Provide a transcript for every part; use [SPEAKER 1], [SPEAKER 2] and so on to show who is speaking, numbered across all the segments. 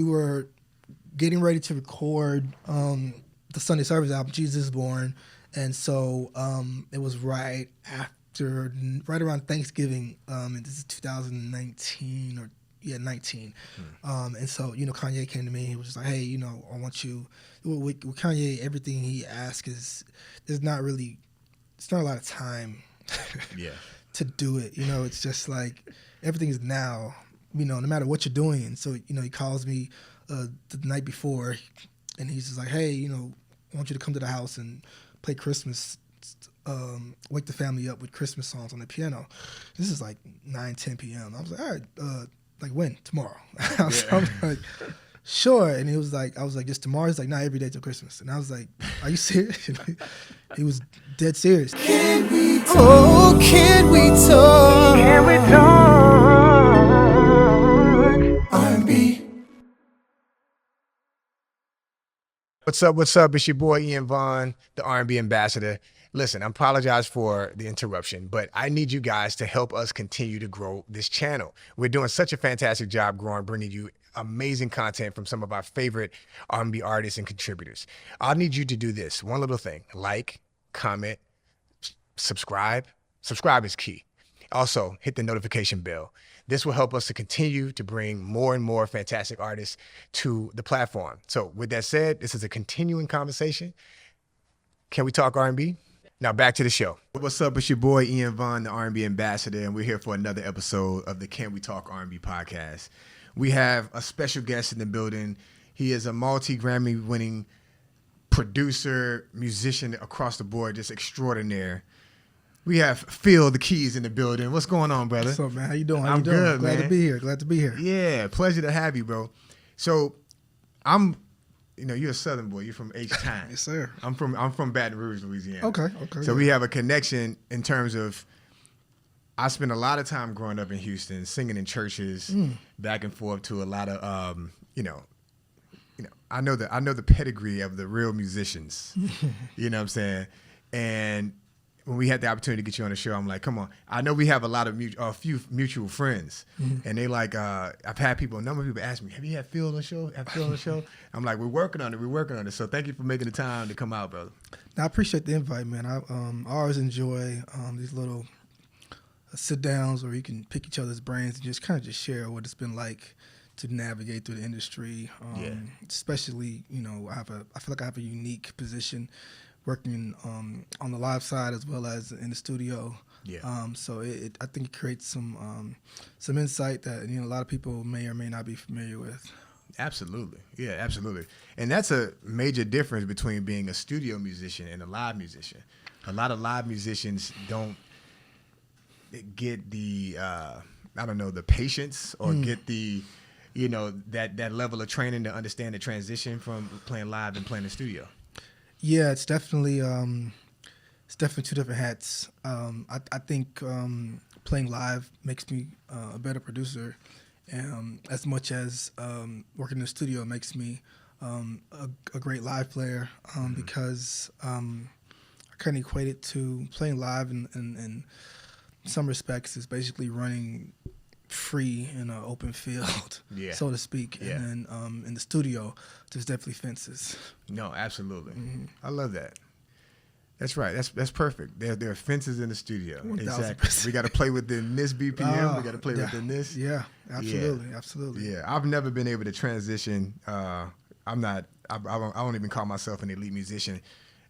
[SPEAKER 1] We were getting ready to record the Sunday Service album, Jesus is Born. And so it was right around Thanksgiving, and this is 2019 or 19. And so, Kanye came to me. He was just like, hey, I want you. With Kanye, everything he asks it's not a lot of time to do it. It's just like everything is now, no matter what you're doing. And so, he calls me the night before and he's just like, hey, I want you to come to the house and play Christmas, wake the family up with Christmas songs on the piano. This is like 9-10 p.m. I was like, all right, like when? Tomorrow. I was like, sure. And I was like, just tomorrow? He's like, not every day till Christmas. And I was like, are you serious? He was dead serious.
[SPEAKER 2] Can we talk? Oh, can we talk? Can we talk? R&B.
[SPEAKER 3] What's up? It's your boy Ian Vaughn, the R&B ambassador. Listen, I apologize for the interruption, but I need you guys to help us continue to grow this channel. We're doing such a fantastic job growing, bringing you amazing content from some of our favorite R&B artists and contributors. I'll need you to do this one little thing: like, comment, subscribe. Subscribe is key. Also, hit the notification bell. This will help us to continue to bring more and more fantastic artists to the platform. So with that said, this is a continuing conversation. Can we talk R&B? Now back to the show. What's up? It's your boy Ian Vaughn, the R&B ambassador, and we're here for another episode of the Can We Talk R&B podcast. We have a special guest in the building. He is a multi-Grammy winning producer, musician across the board, just extraordinaire. We have Phil the Keys in the building. What's going on, brother?
[SPEAKER 1] What's up, man? How you doing?
[SPEAKER 3] I'm good,
[SPEAKER 1] Glad
[SPEAKER 3] man.
[SPEAKER 1] Glad to be here.
[SPEAKER 3] Yeah, pleasure to have you, bro. So you're a Southern boy. You're from H-Town.
[SPEAKER 1] Yes, sir.
[SPEAKER 3] I'm from Baton Rouge, Louisiana.
[SPEAKER 1] Okay.
[SPEAKER 3] So we have a connection in terms of, I spent a lot of time growing up in Houston, singing in churches, back and forth to a lot of, I know the pedigree of the real musicians. You know what I'm saying? And when we had the opportunity to get you on the show, I'm like, come on. I know we have a few mutual friends, and they like, I've had a number of people ask me, have you had Phil on the show? I'm like, we're working on it. So thank you for making the time to come out, brother.
[SPEAKER 1] I appreciate the invite, man. I always enjoy these little sit downs where you can pick each other's brains and just kind of just share what it's been like to navigate through the industry. Especially, I feel like I have a unique position working on the live side as well as in the studio. So I think it creates some insight that a lot of people may or may not be familiar with.
[SPEAKER 3] Absolutely. Yeah, absolutely. And that's a major difference between being a studio musician and a live musician. A lot of live musicians don't get the the patience or get the that level of training to understand the transition from playing live and playing in the studio.
[SPEAKER 1] Yeah, it's definitely two different hats. I think playing live makes me a better producer, as much as working in the studio makes me a great live player, because I kind of equate it to playing live in some respects is basically running free in an open field, so to speak.
[SPEAKER 3] Yeah.
[SPEAKER 1] And then in the studio, there's definitely fences.
[SPEAKER 3] No, absolutely. I love that. That's right. That's perfect. There are fences in the studio.
[SPEAKER 1] 1000%.
[SPEAKER 3] Exactly. We got to play within this BPM. We got to play within this.
[SPEAKER 1] Yeah, absolutely.
[SPEAKER 3] Yeah, I've never been able to transition. I don't even call myself an elite musician.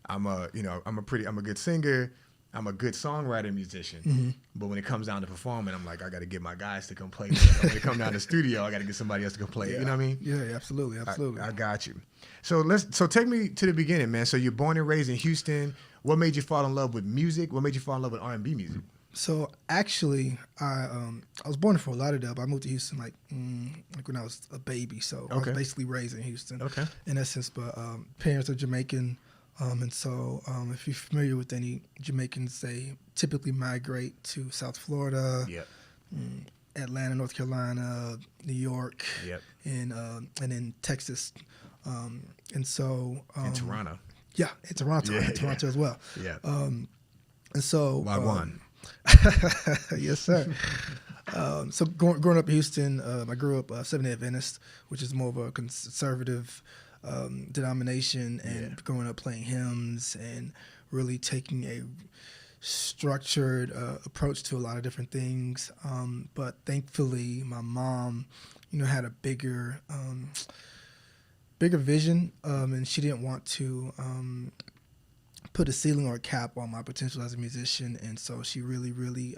[SPEAKER 3] I'm a good singer. I'm a good songwriter musician, but when it comes down to performing, I'm like, I got to get my guys to come play. When it comes down to the studio, I got to get somebody else to come play. You know what I mean?
[SPEAKER 1] Yeah, absolutely.
[SPEAKER 3] I got you. So take me to the beginning, man. So you're born and raised in Houston. What made you fall in love with music? What made you fall in love with R&B music?
[SPEAKER 1] So actually, I was born in Fort Lauderdale, but I moved to Houston like when I was a baby. So I was basically raised in Houston.
[SPEAKER 3] Okay.
[SPEAKER 1] In essence, but parents are Jamaican. And so if you're familiar with any Jamaicans, they typically migrate to South Florida, Atlanta, North Carolina, New York, and then Texas. And so...
[SPEAKER 3] in Toronto.
[SPEAKER 1] Yeah, in Toronto. Toronto as well.
[SPEAKER 3] Yeah.
[SPEAKER 1] And so...
[SPEAKER 3] Wagwan.
[SPEAKER 1] Yes, sir. So growing up in Houston, I grew up Seventh-day Adventist, which is more of a conservative denomination, and growing up playing hymns and really taking a structured approach to a lot of different things. But thankfully, my mom, had a bigger vision, and she didn't want to put a ceiling or a cap on my potential as a musician, and so she really, really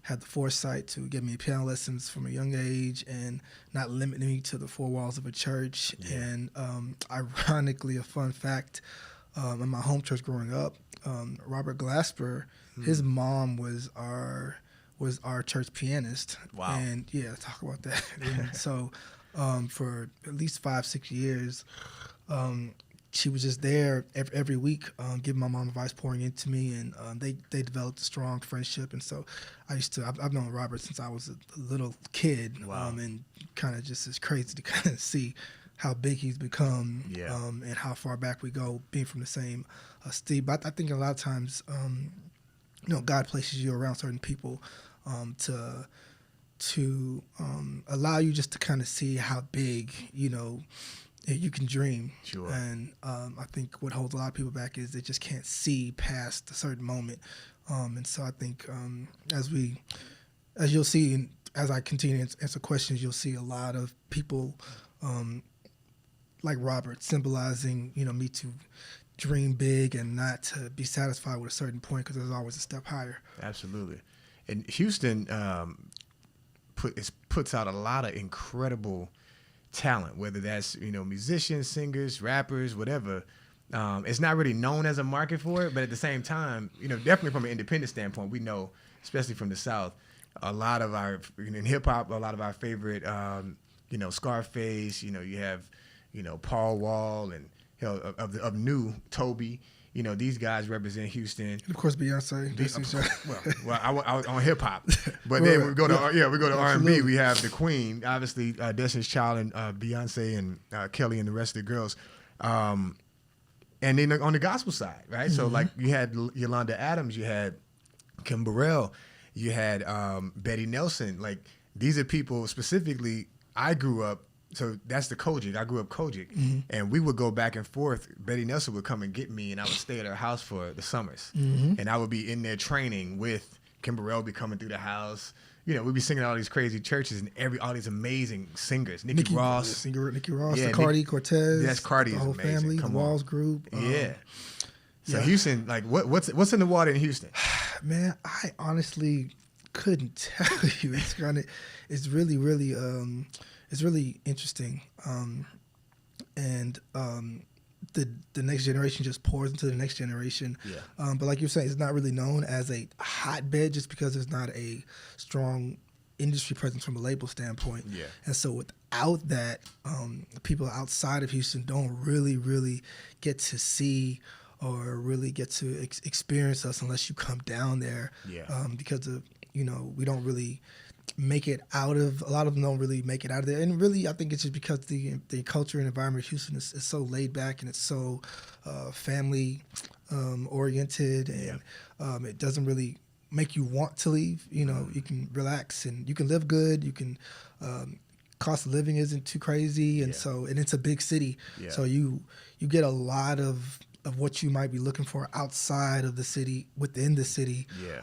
[SPEAKER 1] had the foresight to give me piano lessons from a young age and not limit me to the four walls of a church. Yeah. And ironically, a fun fact, in my home church growing up, Robert Glasper, his mom was our church pianist.
[SPEAKER 4] Wow.
[SPEAKER 1] And yeah, talk about that. And so for at least 5-6 years, she was just there every week, giving my mom advice, pouring into me, and they developed a strong friendship. And so I've known Robert since I was a little kid.
[SPEAKER 4] Wow.
[SPEAKER 1] And kind of just is crazy to kind of see how big he's become, and how far back we go, being from the same state. But I think a lot of times, God places you around certain people to allow you just to kind of see how big, you can dream.
[SPEAKER 4] Sure.
[SPEAKER 1] And I think what holds a lot of people back is they just can't see past a certain moment. And so I think as you'll see, as I continue to answer questions, you'll see a lot of people like Robert symbolizing, me to dream big and not to be satisfied with a certain point, because there's always a step higher.
[SPEAKER 3] Absolutely. And Houston puts out a lot of incredible talent, whether that's musicians, singers, rappers, whatever. It's not really known as a market for it, but at the same time, definitely from an independent standpoint, we know, especially from the South, a lot of our in hip hop, a lot of our favorite, Scarface. You have, Paul Wall, and of new Toby. These guys represent Houston.
[SPEAKER 1] And of course, Beyonce.
[SPEAKER 3] I was on hip hop, but then we go to R&B. We have the Queen, obviously, Destiny's Child, and Beyonce, and Kelly, and the rest of the girls. And then on the gospel side, right? Mm-hmm. So like you had Yolanda Adams, you had Kim Burrell, you had Betty Nelson. Like these are people specifically. I grew up. So that's the Kojic. I grew up Kojic. Mm-hmm. And we would go back and forth. Betty Nelson would come and get me, and I would stay at her house for the summers. Mm-hmm. And I would be in there training with Kim Burrell, be coming through the house. We'd be singing at all these crazy churches and all these amazing singers. Nikki Ross.
[SPEAKER 1] Nikki Ross, the Cardi Cortez.
[SPEAKER 3] Yes, Cardi
[SPEAKER 1] the
[SPEAKER 3] is
[SPEAKER 1] whole
[SPEAKER 3] amazing.
[SPEAKER 1] family, the Walls group.
[SPEAKER 3] Yeah. So Houston, like what's in the water in Houston?
[SPEAKER 1] Man, I honestly couldn't tell you. It's really, really it's really interesting, and the next generation just pours into the next generation. Yeah. But like you're saying, it's not really known as a hotbed just because there's not a strong industry presence from a label standpoint.
[SPEAKER 3] Yeah.
[SPEAKER 1] And so without that, people outside of Houston don't really, really get to see or really get to experience us unless you come down there.
[SPEAKER 3] Yeah.
[SPEAKER 1] Because of we don't really make it out of, a lot of them don't really make it out of there. And really, I think it's just because the culture and environment of Houston is so laid back, and it's so family oriented, and it doesn't really make you want to leave. You can relax and you can live good. You can, cost of living isn't too crazy. And and it's a big city. Yeah. So you get a lot of what you might be looking for outside of the city, within the city.
[SPEAKER 3] Yeah.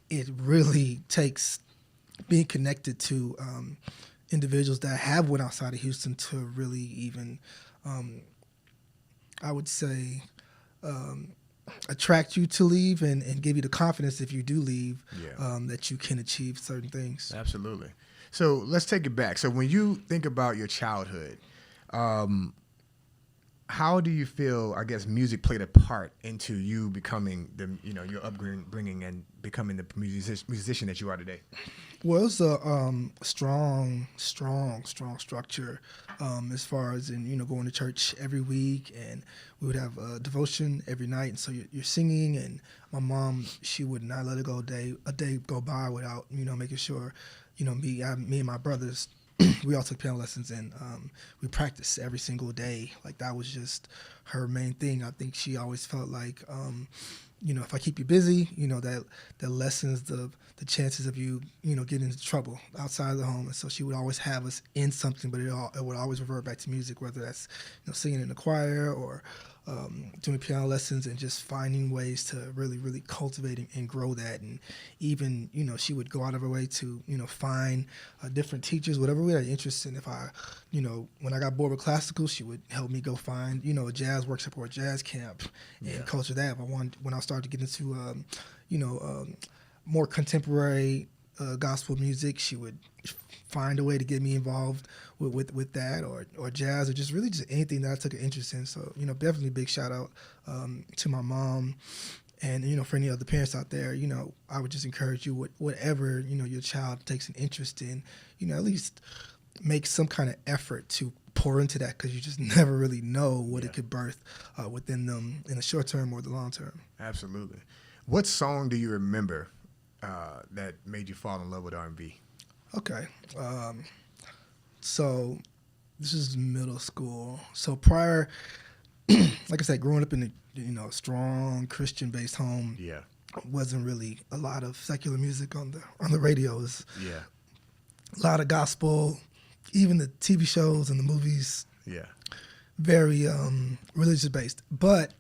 [SPEAKER 1] It really takes being connected to individuals that have went outside of Houston to really even, I would say, attract you to leave and give you the confidence if you do leave, that you can achieve certain things.
[SPEAKER 3] Absolutely. So let's take it back. So when you think about your childhood, how do you feel, I guess, music played a part into you becoming your upbringing and becoming the musician that you are today?
[SPEAKER 1] Well, it's a strong structure as far as in, going to church every week, and we would have a devotion every night. And so you're singing, and my mom, she would not let it go a day go by without, making sure, me and my brothers, we all took piano lessons, and we practiced every single day. Like that was just her main thing. I think she always felt like if I keep you busy, that lessens the chances of you, getting into trouble outside of the home. And so she would always have us in something, but it would always revert back to music, whether that's, singing in the choir or doing piano lessons, and just finding ways to really, really cultivate and grow that. And even, she would go out of her way to, find different teachers, whatever we had interest in. If I, when I got bored with classical, she would help me go find, a jazz workshop or a jazz camp and culture that. If when I started to get into, more contemporary gospel music, she would find a way to get me involved with that, or jazz, or just really just anything that I took an interest in. So, definitely big shout out to my mom. And, for any other parents out there, I would just encourage you, whatever, your child takes an interest in, at least make some kind of effort to pour into that, because you just never really know what it could birth within them in the short term or the long term.
[SPEAKER 3] Absolutely. What song do you remember that made you fall in love with R&B?
[SPEAKER 1] Okay. So this is middle school. So prior, like I said, growing up in a strong Christian-based home, wasn't really a lot of secular music on the radios.
[SPEAKER 3] Yeah.
[SPEAKER 1] A lot of gospel, even the TV shows and the movies.
[SPEAKER 3] Yeah.
[SPEAKER 1] Very religious-based. But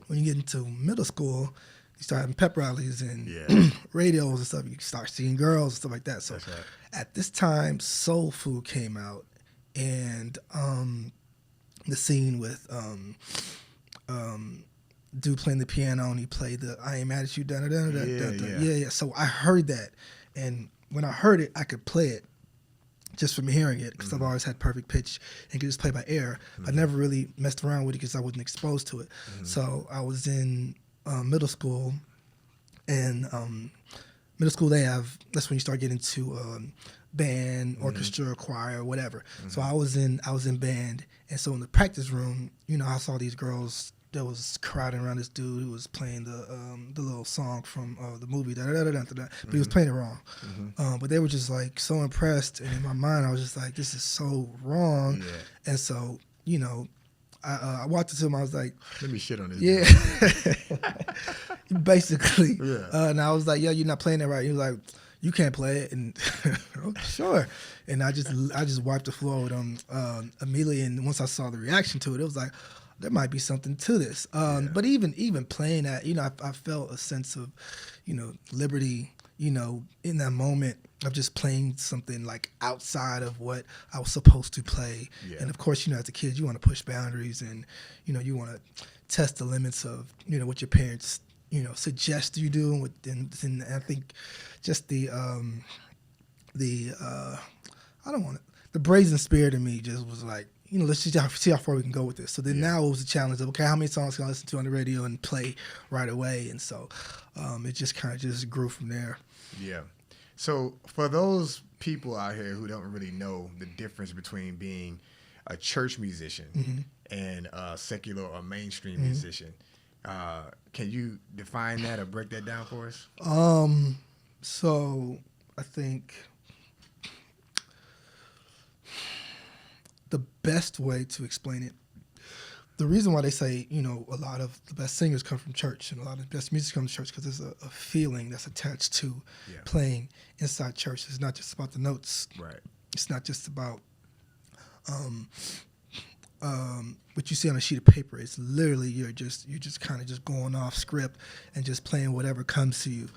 [SPEAKER 1] when you get into middle school, you start having pep rallies and radios and stuff. You start seeing girls and stuff like that. So
[SPEAKER 3] That's right.
[SPEAKER 1] At this time, Soul Food came out, and the scene with dude playing the piano, and he played the "I Ain't Mad at You." Yeah. So I heard that, and when I heard it, I could play it just from hearing it, because I've always had perfect pitch and could just play by ear. I never really messed around with it because I wasn't exposed to it. So I was in middle school, and middle school that's when you start getting into band, orchestra, choir, whatever. So I was in band, and so in the practice room, I saw these girls that was crowding around this dude who was playing the little song from the movie, but he was playing it wrong. But they were just like so impressed, and in my mind I was just like, this is so wrong. And so I walked into him. I was like,
[SPEAKER 3] "Let me shit on this."
[SPEAKER 1] Yeah, basically. And I was like, "Yo, you're not playing that right." He was like, "You can't play it." And okay, sure. And I just wiped the floor with him immediately. And once I saw the reaction to it, it was like, there might be something to this. But even playing that, I felt a sense of, liberty, in that moment of just playing something like outside of what I was supposed to play. And of course, as a kid, you want to push boundaries, and, you want to test the limits of, what your parents, suggest you do. And I think just the brazen spirit in me just was like, let's just see how far we can go with this. So then now it was a challenge of, okay, how many songs can I listen to on the radio and play right away? And so it just kind of just grew from there.
[SPEAKER 3] Yeah. So for those people out here who don't really know the difference between being a church musician and a secular or mainstream musician, can you define that or break that down for us?
[SPEAKER 1] So I think the best way to explain it, the reason why they say, a lot of the best singers come from church and a lot of the best music comes from church, because there's a feeling that's attached to playing inside church. It's not just about the notes.
[SPEAKER 3] Right.
[SPEAKER 1] It's not just about what you see on a sheet of paper. It's literally you're just kind of just going off script and just playing whatever comes to you.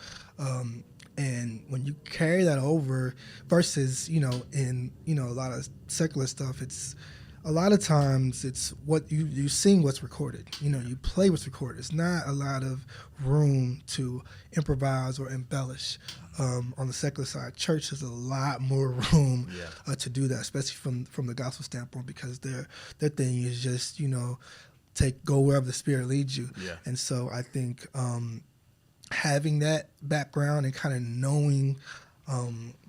[SPEAKER 1] And when you carry that over versus, in, a lot of secular stuff, it's a lot of times it's what you sing what's recorded. You play what's recorded. It's not a lot of room to improvise or embellish. On the secular side, church has a lot more room to do that, especially from the gospel standpoint, because their thing is just, go wherever the Spirit leads you. And so I think having that background and kind of knowing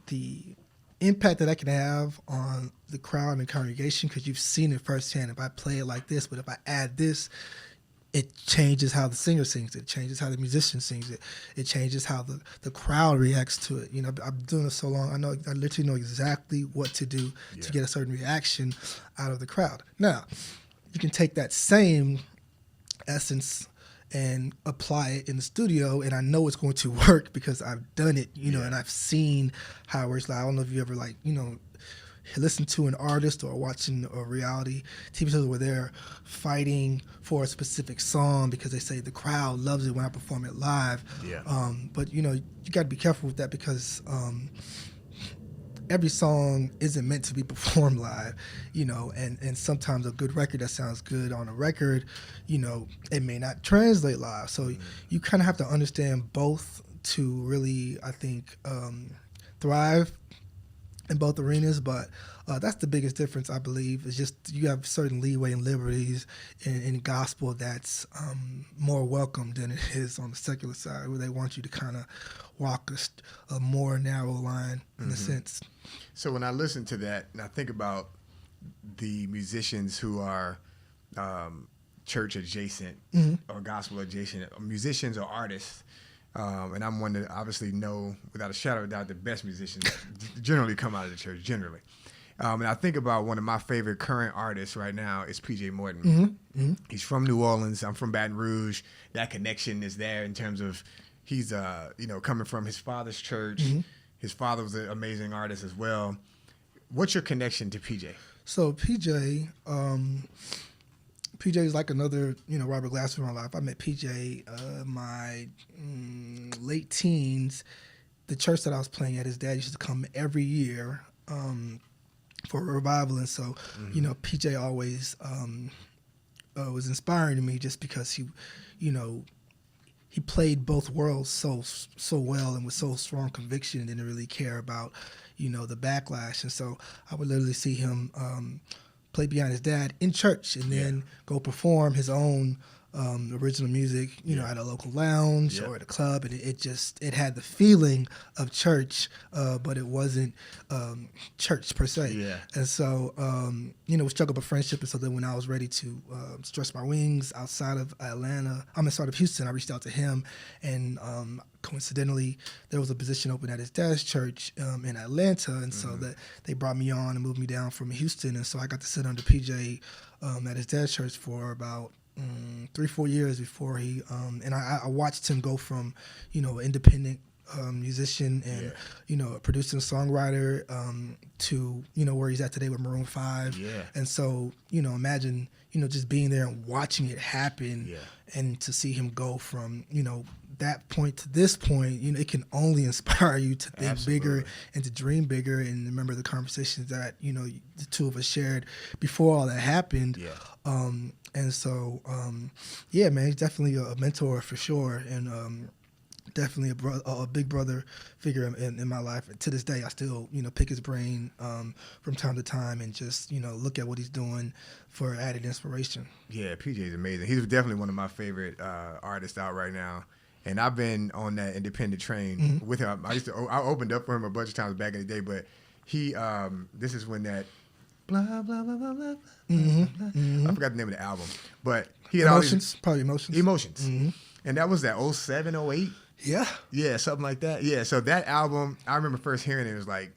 [SPEAKER 1] the impact that I can have on the crowd and congregation, because you've seen it firsthand. If I play it like this, but if I add this, it changes how the singer sings it. It changes how the musician sings it. It changes how the crowd reacts to it. I'm doing this so long. I literally know exactly what to do to get a certain reaction out of the crowd. Now, you can take that same essence and apply it in the studio, and I know it's going to work because I've done it, and I've seen how it works. Like, I don't know if you ever listen to an artist or watching a reality TV shows where they're fighting for a specific song because they say the crowd loves it when I perform it live.
[SPEAKER 3] Yeah.
[SPEAKER 1] But you got to be careful with that because every song isn't meant to be performed live, and sometimes a good record that sounds good on a record, it may not translate live. So you kind of have to understand both to really, I think, thrive in both arenas. But that's the biggest difference, I believe, is just you have certain leeway and liberties in gospel that's more welcome than it is on the secular side, where they want you to kind of walk a more narrow line in a sense.
[SPEAKER 3] So when I listen to that and I think about the musicians who are church adjacent or gospel adjacent, musicians or artists, and I'm one that obviously know without a shadow of a doubt the best musicians generally come out of the church, generally. And I think about one of my favorite current artists right now is PJ Morton. He's from New Orleans. I'm from Baton Rouge. That connection is there in terms of he's coming from his father's church. His father was an amazing artist as well. What's your connection to PJ?
[SPEAKER 1] So PJ is like another, Robert Glasper in my life. I met PJ my late teens. The church that I was playing at, his dad used to come every year for a revival, and so PJ always was inspiring to me just because he played both worlds so well and with so strong conviction and didn't really care about the backlash. And so I would literally see him play behind his dad in church and then go perform his own original music, at a local lounge or at a club, and it had the feeling of church, but it wasn't church per se. Yeah. And so, we struck up a friendship, and so then when I was ready to stretch my wings outside of Houston, I reached out to him, and coincidentally, there was a position open at his dad's church in Atlanta, and so that they brought me on and moved me down from Houston, and so I got to sit under PJ at his dad's church for about 3-4 years before he and I watched him go from independent musician and a producer and songwriter to where he's at today with Maroon 5. And so imagine just being there and watching it happen, and to see him go from that point to this point, it can only inspire you to think bigger and to dream bigger. And remember the conversations that the two of us shared before all that happened. And so, man, he's definitely a mentor for sure, and definitely a big brother figure in my life. And to this day, I still, pick his brain from time to time and just, look at what he's doing for added inspiration. Yeah, PJ is amazing. He's definitely one of my favorite artists out right now. And I've been on that independent train with him. I opened up for him a bunch of times back in the day, but he, this is when that blah, blah, blah, blah, blah, I forgot the name of the album, but he had Emotions. And that was that 07, 08? Yeah, something like that. Yeah, so that album, I remember first hearing it, it was like,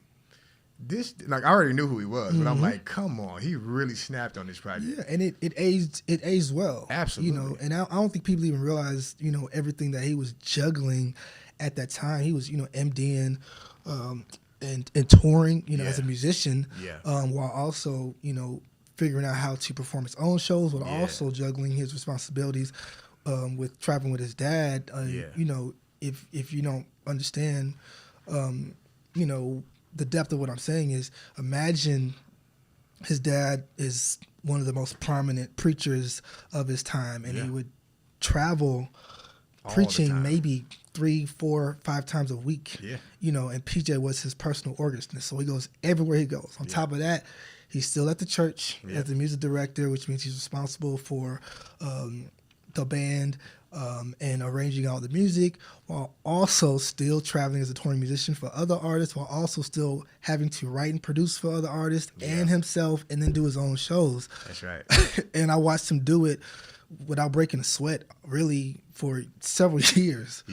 [SPEAKER 1] I already knew who he was, but I'm like, come on, he really snapped on this project. Yeah, and it aged well. Absolutely. And I don't think people even realize, everything that he was juggling at that time. He was, MDing and touring, as a musician, while also, figuring out how to perform his own shows, but also juggling his responsibilities with traveling with his dad. If you don't understand, the depth of what I'm saying is, imagine his dad is one of the most prominent preachers of his time, and he would travel preaching maybe 3, 4, 5 times a week. And PJ was his personal organist, so he goes everywhere he goes. On top of that, he's still at the church as the music director, which means he's responsible for the band and arranging all the music, while also still traveling as a touring musician for other artists, while also still having to write and produce for other artists and himself, and then do his own shows. That's right. And I watched him do it without breaking a sweat, really, for several years.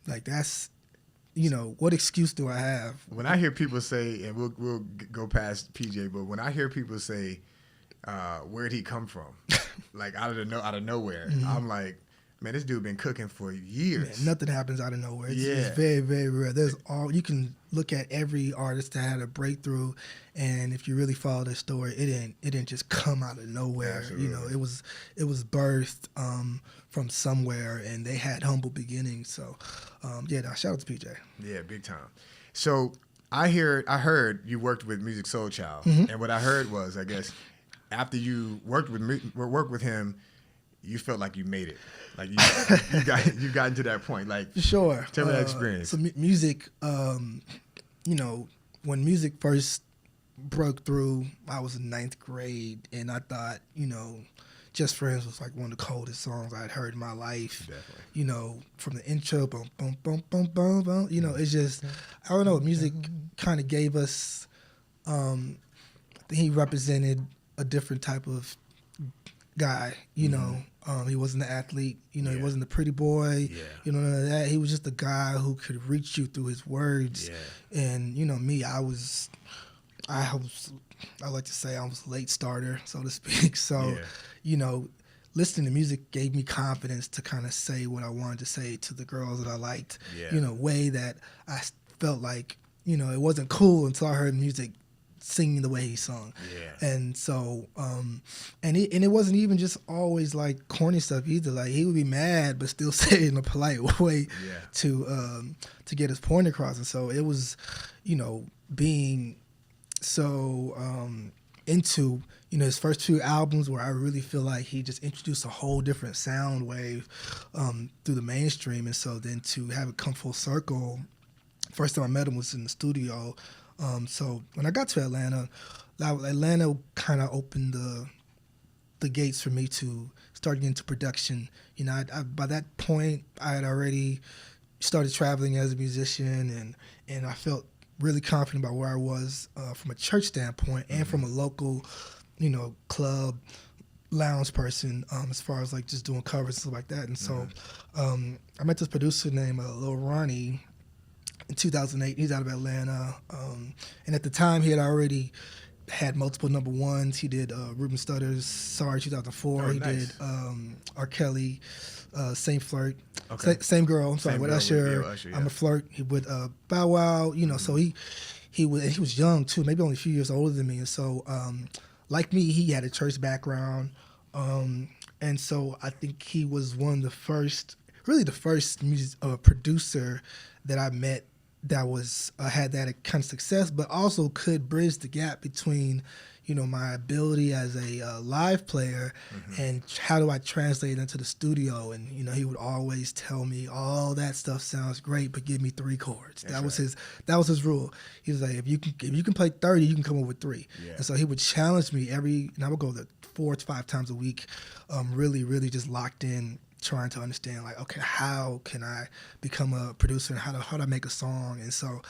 [SPEAKER 1] Like, that's, what excuse do I have? When I hear people say, and we'll go past PJ, but when I hear people say, where'd he come from? Like, out of nowhere, I'm like,
[SPEAKER 3] Man, this dude been cooking for
[SPEAKER 1] Man,
[SPEAKER 3] years.
[SPEAKER 1] nothing happens out of nowhere. It's,
[SPEAKER 3] Yeah.
[SPEAKER 1] it's very, very rare. There's all you can look at every artist that had a breakthrough, and if you really follow their story, it didn't just come out of nowhere.
[SPEAKER 3] Absolutely.
[SPEAKER 1] You know, it was birthed from somewhere, and they had humble beginnings. So, yeah, shout out to PJ.
[SPEAKER 3] Yeah, big time. So I heard you worked with Music Soul Child,
[SPEAKER 1] Mm-hmm.
[SPEAKER 3] and what I heard was, I guess, after you worked with him, you felt like you made it. Like you got into that point. Like,
[SPEAKER 1] Sure.
[SPEAKER 3] tell me that experience.
[SPEAKER 1] So music, you know, when music first broke through, I was in 9th grade, and I thought, you know, Just Friends was like one of the coldest songs I'd heard in my life.
[SPEAKER 3] Definitely.
[SPEAKER 1] You know, from the intro, boom, boom, boom, boom, boom, boom. You know, it's just, I don't know, music kind of gave us, I think he represented a different type of guy, you know. He wasn't an athlete, you know, he wasn't a pretty boy, you know, none of that. He was just a guy who could reach you through his words.
[SPEAKER 3] Yeah.
[SPEAKER 1] And, you know, me, I like to say I was a late starter, so to speak. So, you know, listening to music gave me confidence to kind of say what I wanted to say to the girls that I liked, you know, way that I felt like, you know, it wasn't cool until I heard music singing the way he sung.
[SPEAKER 3] Yeah.
[SPEAKER 1] And so, and it wasn't even just always like corny stuff either. Like he would be mad, but still say it in a polite way to get his point across. And so it was, you know, being so into, you know, his first 2 albums where I really feel like he just introduced a whole different sound wave through the mainstream. And so then to have it come full circle, first time I met him was in the studio. So when I got to Atlanta kind of opened the gates for me to start getting into production. You know, I by that point, I had already started traveling as a musician, and I felt really confident about where I was from a church standpoint and from a local, you know, club lounge person as far as like just doing covers and stuff like that. And so I met this producer named Lil Ronnie in 2008. He's out of Atlanta. And at the time, he had already had multiple number ones. He did Ruben Studdard's Sorry 2004.
[SPEAKER 3] Oh,
[SPEAKER 1] he
[SPEAKER 3] nice.
[SPEAKER 1] did R. Kelly, Same Flirt.
[SPEAKER 3] Okay.
[SPEAKER 1] Same Girl, I'm sorry,
[SPEAKER 3] Same
[SPEAKER 1] with
[SPEAKER 3] Girl
[SPEAKER 1] Usher.
[SPEAKER 3] with Usher, yeah.
[SPEAKER 1] I'm a Flirt. He with Bow Wow, you know, so he was young too, maybe only a few years older than me. And so, like me, he had a church background. And so I think he was one of the first producer that I met that was had that kind of success, but also could bridge the gap between, you know, my ability as a live player and how do I translate it into the studio. And, you know, he would always tell me, all that stuff sounds great, but give me 3 chords. That was his rule. He was like, if you can play 30, you can come up with 3.
[SPEAKER 3] Yeah.
[SPEAKER 1] And so he would challenge me and I would go there 4 to 5 times a week, really, really just locked in, trying to understand, like, okay, how can I become a producer and how do I make a song? And so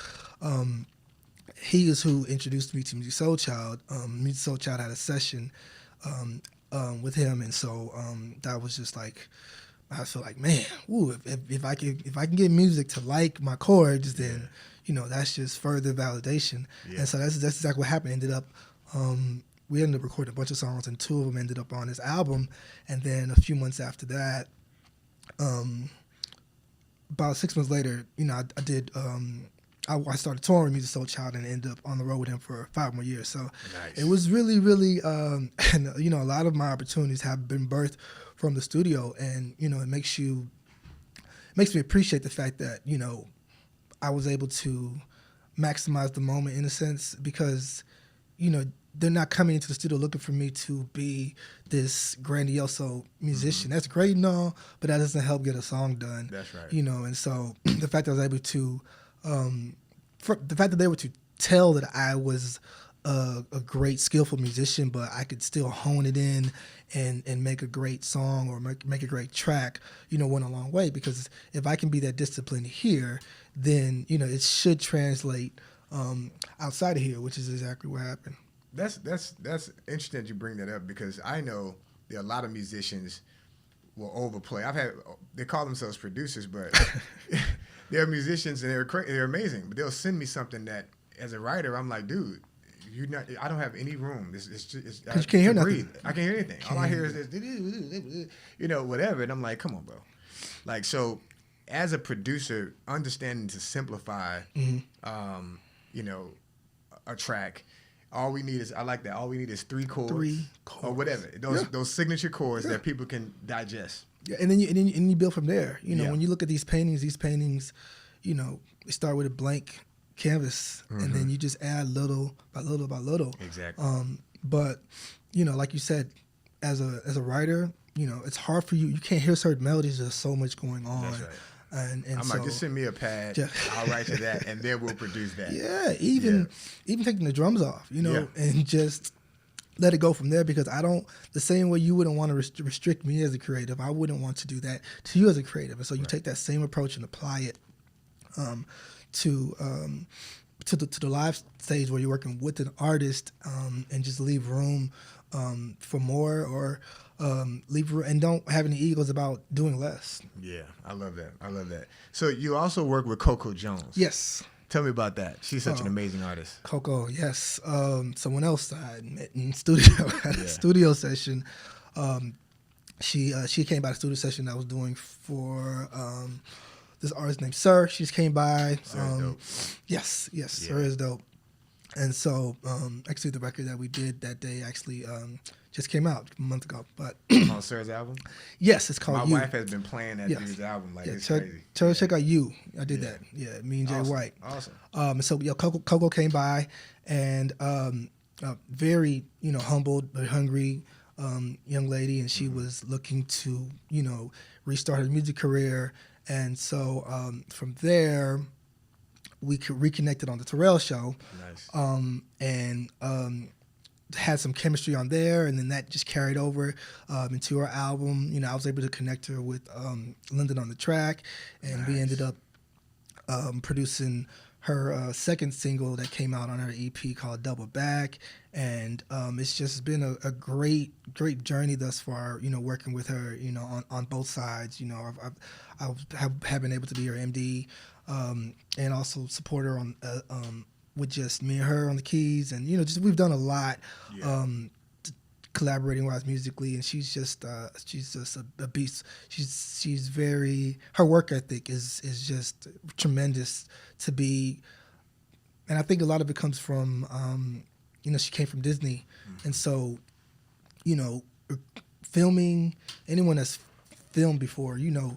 [SPEAKER 1] he is who introduced me to Music Soul Child. Music Soul Child had a session with him, and so that was just like, I feel like, man, ooh, if I can get music to like my chords, then you know, that's just further validation. And so that's exactly what happened. We ended up recording a bunch of songs, and 2 of them ended up on this album. And then a few months after that, about 6 months later, you know, I did. I started touring with Music Soul Child and ended up on the road with him for 5 more years. So
[SPEAKER 3] Nice.
[SPEAKER 1] it was really, really, and you know, a lot of my opportunities have been birthed from the studio, and you know, it makes me appreciate the fact that, you know, I was able to maximize the moment in a sense, because, you know, they're not coming into the studio looking for me to be this grandioso musician. That's great and all, but that doesn't help get a song done.
[SPEAKER 3] That's right.
[SPEAKER 1] You know, and so the fact that I was able to, the fact that they were to tell that I was a great, skillful musician, but I could still hone it in and make a great song or make a great track, you know, went a long way. Because if I can be that disciplined here, then, you know, it should translate outside of here, which is exactly what happened.
[SPEAKER 3] That's interesting that you bring that up, because I know there are a lot of musicians will overplay. They call themselves producers, but they're musicians and they're amazing. But they'll send me something that, as a writer, I'm like, dude, I don't have any room. It's
[SPEAKER 1] you can't hear nothing.
[SPEAKER 3] I can't hear anything. All I hear is this, you know, whatever. And I'm like, come on, bro. Like, so as a producer, understanding to simplify, you know, a track. All we need is, I like that. All we need is 3 chords, or whatever. Those signature chords that people can digest.
[SPEAKER 1] Yeah, and then you build from there. You know, when you look at these paintings, you know, they start with a blank canvas, and then you just add little by little by little.
[SPEAKER 3] Exactly.
[SPEAKER 1] But you know, like you said, as a writer, you know, it's hard for you. You can't hear certain melodies. There's so much going on.
[SPEAKER 3] That's right.
[SPEAKER 1] And
[SPEAKER 3] I'm
[SPEAKER 1] so,
[SPEAKER 3] like, just send me a pad.
[SPEAKER 1] Yeah.
[SPEAKER 3] I'll write to that, and then we'll produce that.
[SPEAKER 1] Yeah, even taking the drums off, you know,
[SPEAKER 3] Yeah.
[SPEAKER 1] and just let it go from there, because I don't, the same way you wouldn't want to restrict me as a creative, I wouldn't want to do that to you as a creative. And so you take that same approach and apply it to the live stage where you're working with an artist, and just leave room for more, or leave room, and don't have any egos about doing less.
[SPEAKER 3] Yeah, I love that. I love that. So you also work with Coco Jones.
[SPEAKER 1] Yes.
[SPEAKER 3] Tell me about that. She's such an amazing artist.
[SPEAKER 1] Coco, yes. Someone else I met in studio at a studio session. She came by the studio session I was doing for this artist named Sir. She just came by.
[SPEAKER 3] Sir is dope.
[SPEAKER 1] Yes,
[SPEAKER 3] Yeah.
[SPEAKER 1] Sir is dope. And so, actually, the record that we did that day actually just came out a month ago. But
[SPEAKER 3] On Sir's album?
[SPEAKER 1] yes, it's called
[SPEAKER 3] My
[SPEAKER 1] You.
[SPEAKER 3] wife has been playing that dude's album. Like, it's crazy.
[SPEAKER 1] Check out You. I did that. Yeah, me and Jay
[SPEAKER 3] Awesome.
[SPEAKER 1] White.
[SPEAKER 3] Awesome.
[SPEAKER 1] So Coco came by, and very, you know, humbled, very hungry young lady, and she was looking to, you know, restart her music career. And so from there, we reconnected on the Terrell show.
[SPEAKER 3] Nice.
[SPEAKER 1] And had some chemistry on there, and then that just carried over into our album. You know, I was able to connect her with Lyndon on the track, and we ended up producing her second single that came out on her EP called Double Back. And it's just been a great journey thus far, you know, working with her, you know, on both sides. You know, I have been able to be her MD, and also support her on with just me and her on the keys, and, you know, just we've done a lot collaborating wise musically, and she's just a beast. She's very, her work ethic is just tremendous to be, and I think a lot of it comes from you know, she came from Disney, and so, you know, filming, anyone that's filmed before, you know,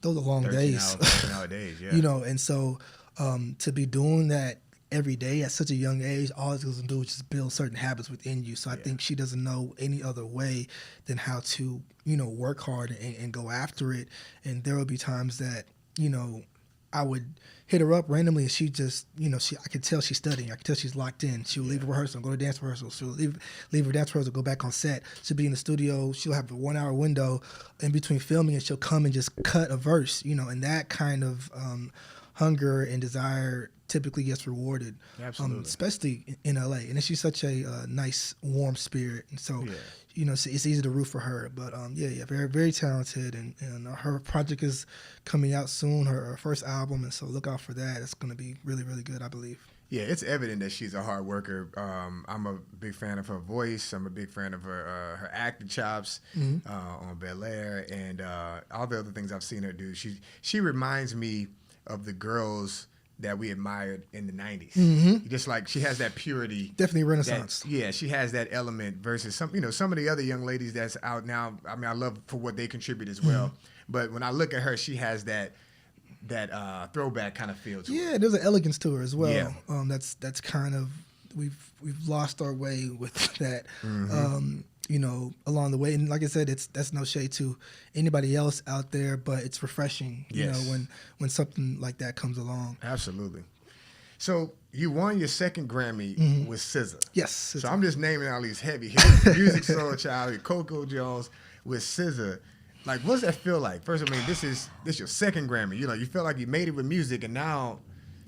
[SPEAKER 1] those are long days.
[SPEAKER 3] 13-hour days, yeah.
[SPEAKER 1] You know, and so to be doing that every day at such a young age, all it's going to do is just build certain habits within you. So I think she doesn't know any other way than how to, you know, work hard and go after it. And there will be times that, you know, I would hit her up randomly, and she just, you know, I could tell she's studying. I could tell she's locked in. She'll leave a rehearsal and go to dance rehearsal. She'll leave her dance rehearsal, go back on set. She'll be in the studio. She'll have a 1 hour window in between filming, and she'll come and just cut a verse, you know, and that kind of hunger and desire typically gets rewarded.
[SPEAKER 3] Absolutely.
[SPEAKER 1] Especially in LA. And she's such a nice, warm spirit. And so, you know, it's easy to root for her. But very, very talented. And her project is coming out soon, her first album. And so look out for that. It's going to be really, really good, I believe.
[SPEAKER 3] Yeah, it's evident that she's a hard worker. I'm a big fan of her voice. I'm a big fan of her acting chops on Bel Air, and all the other things I've seen her do. She reminds me of the girls that we admired in the 90s.
[SPEAKER 1] Mm-hmm.
[SPEAKER 3] Just like, she has that purity.
[SPEAKER 1] Definitely Renaissance.
[SPEAKER 3] She has that element versus some of the other young ladies that's out now. I mean, I love for what they contribute as well. But when I look at her, she has that throwback kind of feel to her.
[SPEAKER 1] Yeah, there's an elegance to her as well.
[SPEAKER 3] Yeah.
[SPEAKER 1] That's kind of, we've lost our way with that. You know, along the way, and like I said, that's no shade to anybody else out there, but it's refreshing, you know, when something like that comes along.
[SPEAKER 3] Absolutely. So you won your second Grammy with SZA.
[SPEAKER 1] Yes.
[SPEAKER 3] So I'm just naming all these heavy hitters: Music Soul Child, Coco Jones with SZA. Like, what does that feel like? First, I mean, this is your second Grammy. You know, you feel like you made it with music, and now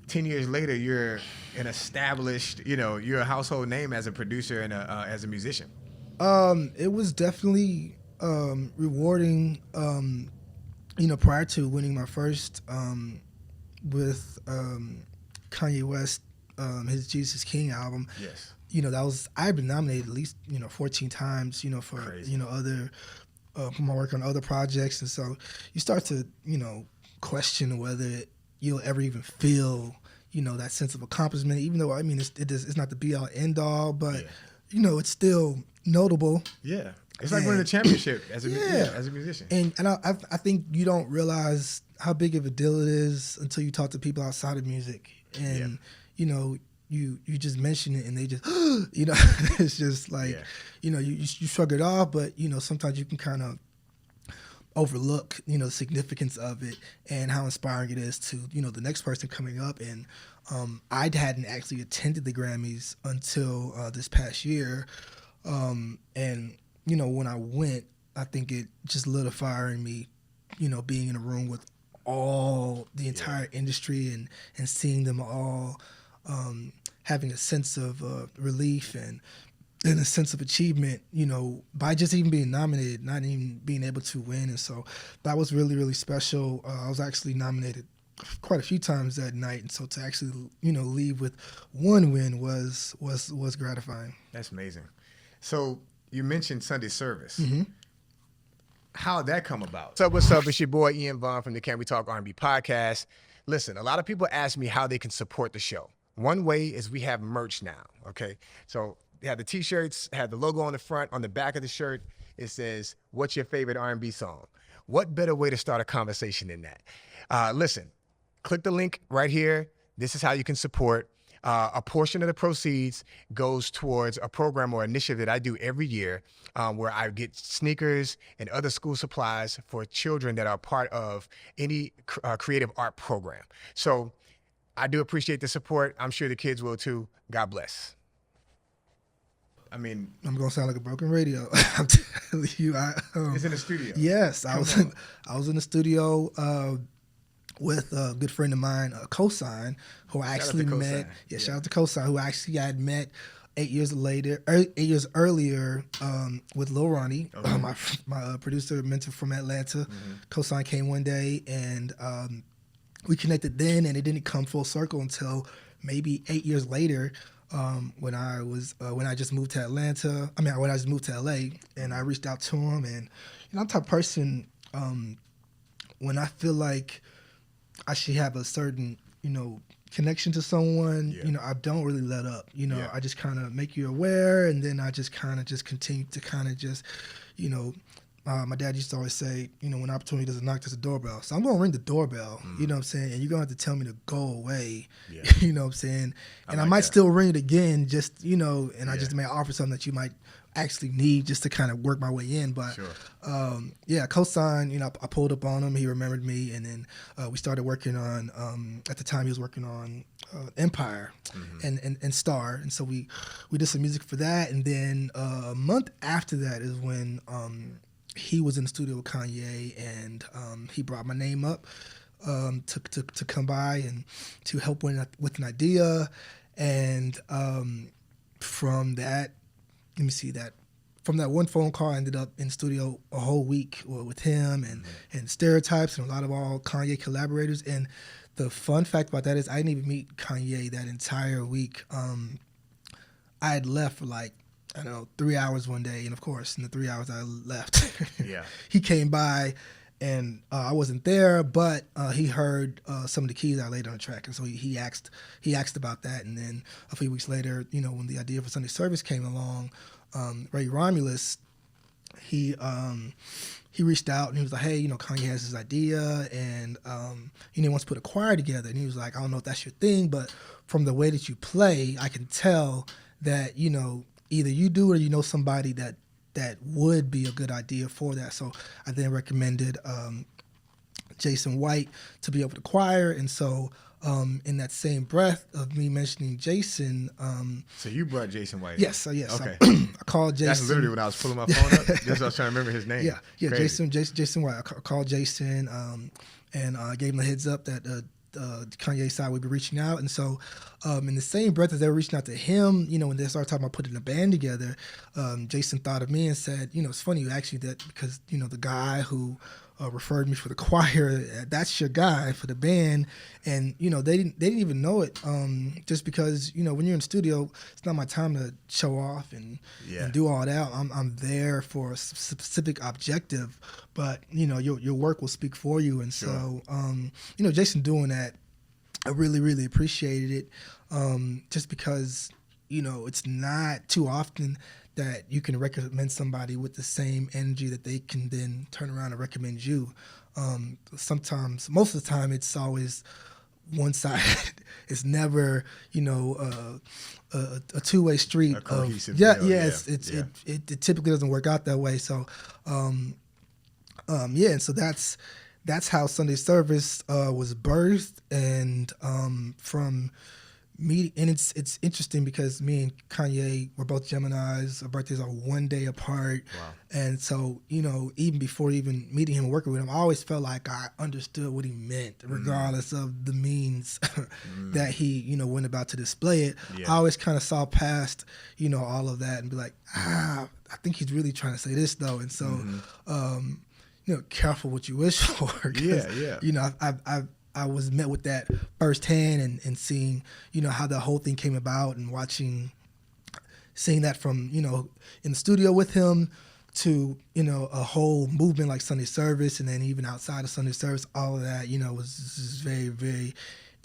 [SPEAKER 3] 10 years later, you're an established, you know, you're a household name as a producer and as a musician.
[SPEAKER 1] It was definitely rewarding. You know, prior to winning my first with Kanye West, his Jesus King album.
[SPEAKER 3] Yes.
[SPEAKER 1] You know, I've been nominated at least, you know, 14 times. You know, for
[SPEAKER 3] Crazy.
[SPEAKER 1] you know, other from my work on other projects, and so you start to question whether you'll ever even feel that sense of accomplishment. Even though it's not the be all end all, but it's still notable.
[SPEAKER 3] Yeah. It's like winning a championship as a musician.
[SPEAKER 1] And I think you don't realize how big of a deal it is until you talk to people outside of music. And, you just mention it and they just, it's just like, you shrug it off, but, sometimes you can kind of overlook, the significance of it and how inspiring it is to, the next person coming up. And I hadn't actually attended the Grammys until this past year. And when I went, I think it just lit a fire in me, being in a room with all the entire industry and seeing them all having a sense of relief and a sense of achievement, by just even being nominated, not even being able to win. And so that was really, really special. I was actually nominated quite a few times that night. And so to actually, leave with one win was gratifying.
[SPEAKER 3] That's amazing. So you mentioned Sunday service.
[SPEAKER 1] Mm-hmm.
[SPEAKER 3] How'd that come about? What's up? It's your boy Ian Vaughn from the Can We Talk R&B podcast. Listen, a lot of people ask me how they can support the show. One way is we have merch now, okay? So they have the T-shirts, have the logo on the front. On the back of the shirt, it says, "What's your favorite R&B song?" What better way to start a conversation than that? Listen, click the link right here. This is how you can support. A portion of the proceeds goes towards a program or initiative that I do every year where I get sneakers and other school supplies for children that are part of any creative art program. So I do appreciate the support. I'm sure the kids will too. God bless.
[SPEAKER 1] I'm gonna sound like a broken radio. I'm telling you,
[SPEAKER 3] it's in the studio.
[SPEAKER 1] Yes, I was in the studio with a good friend of mine, Cosign, who I actually met. Shout out to Cosign, who actually I had met 8 years earlier with Lil Ronnie, my producer mentor from Atlanta. Mm-hmm. Cosign came one day and we connected then, and it didn't come full circle until maybe 8 years later. When I just moved to Atlanta, when I just moved to LA, and I reached out to him, and I'm the type of person, when I feel like I should have a certain, connection to someone, I don't really let up, I just kind of make you aware, and then I just kind of just continue to kind of just, my dad used to always say, when opportunity doesn't knock, there's a doorbell. So I'm going to ring the doorbell, you know what I'm saying? And you're going to have to tell me to go away, you know what I'm saying? And I might still ring it again, just, and I just may offer something that you might actually need just to kind of work my way in. But, Cosign, I pulled up on him. He remembered me. And then we started working on, at the time he was working on Empire and Star. And so we did some music for that. And then a month after that is when he was in the studio with Kanye, and he brought my name up to come by and to help with an idea. And from that one phone call, I ended up in the studio a whole week with him and Stereotypes and a lot of all Kanye collaborators. And the fun fact about that is I didn't even meet Kanye that entire week. I had left for 3 hours one day, and of course, in the 3 hours I left, he came by, and I wasn't there, but he heard some of the keys I laid on the track, and so he asked about that, and then a few weeks later, when the idea for Sunday service came along, Ray Romulus, he reached out and he was like, hey, Kanye has this idea, and he wants to put a choir together, and he was like, I don't know if that's your thing, but from the way that you play, I can tell that either you do or somebody that would be a good idea for that. So I then recommended Jason White to be over the choir. And so in that same breath of me mentioning Jason.
[SPEAKER 3] So you brought Jason White?
[SPEAKER 1] Yes.
[SPEAKER 3] Okay.
[SPEAKER 1] I called Jason.
[SPEAKER 3] That's literally when I was pulling my phone up. That's what I was trying to remember his name.
[SPEAKER 1] Yeah. Jason White. I called Jason and gave him the heads up that Kanye side would be reaching out. And so in the same breath as they were reaching out to him, when they started talking about putting a band together, Jason thought of me and said, it's funny you actually that because, the guy who referred me for the choir. That's your guy for the band, and they didn't even know it. Just because when you're in the studio, it's not my time to show off and do all that. I'm there for a specific objective, but your work will speak for you, and so Jason doing that, I really really appreciated it. Just because it's not too often that you can recommend somebody with the same energy that they can then turn around and recommend you. Sometimes, most of the time, it's always one side. It's never, a two-way street.
[SPEAKER 3] A cohesive
[SPEAKER 1] deal. It typically doesn't work out that way. So, and so that's how Sunday Service was birthed, and from me, and it's interesting because me and Kanye were both Geminis. Our birthdays are one day apart.
[SPEAKER 3] Wow.
[SPEAKER 1] And so, even before even meeting him and working with him, I always felt like I understood what he meant, regardless of the means that he, went about to display it. I always kind of saw past, all of that and be like, I think he's really trying to say this though. And so, careful what you wish for. I was met with that firsthand and seeing, how the whole thing came about and seeing that from, in the studio with him to, a whole movement like Sunday Service, and then even outside of Sunday Service, all of that, was very, very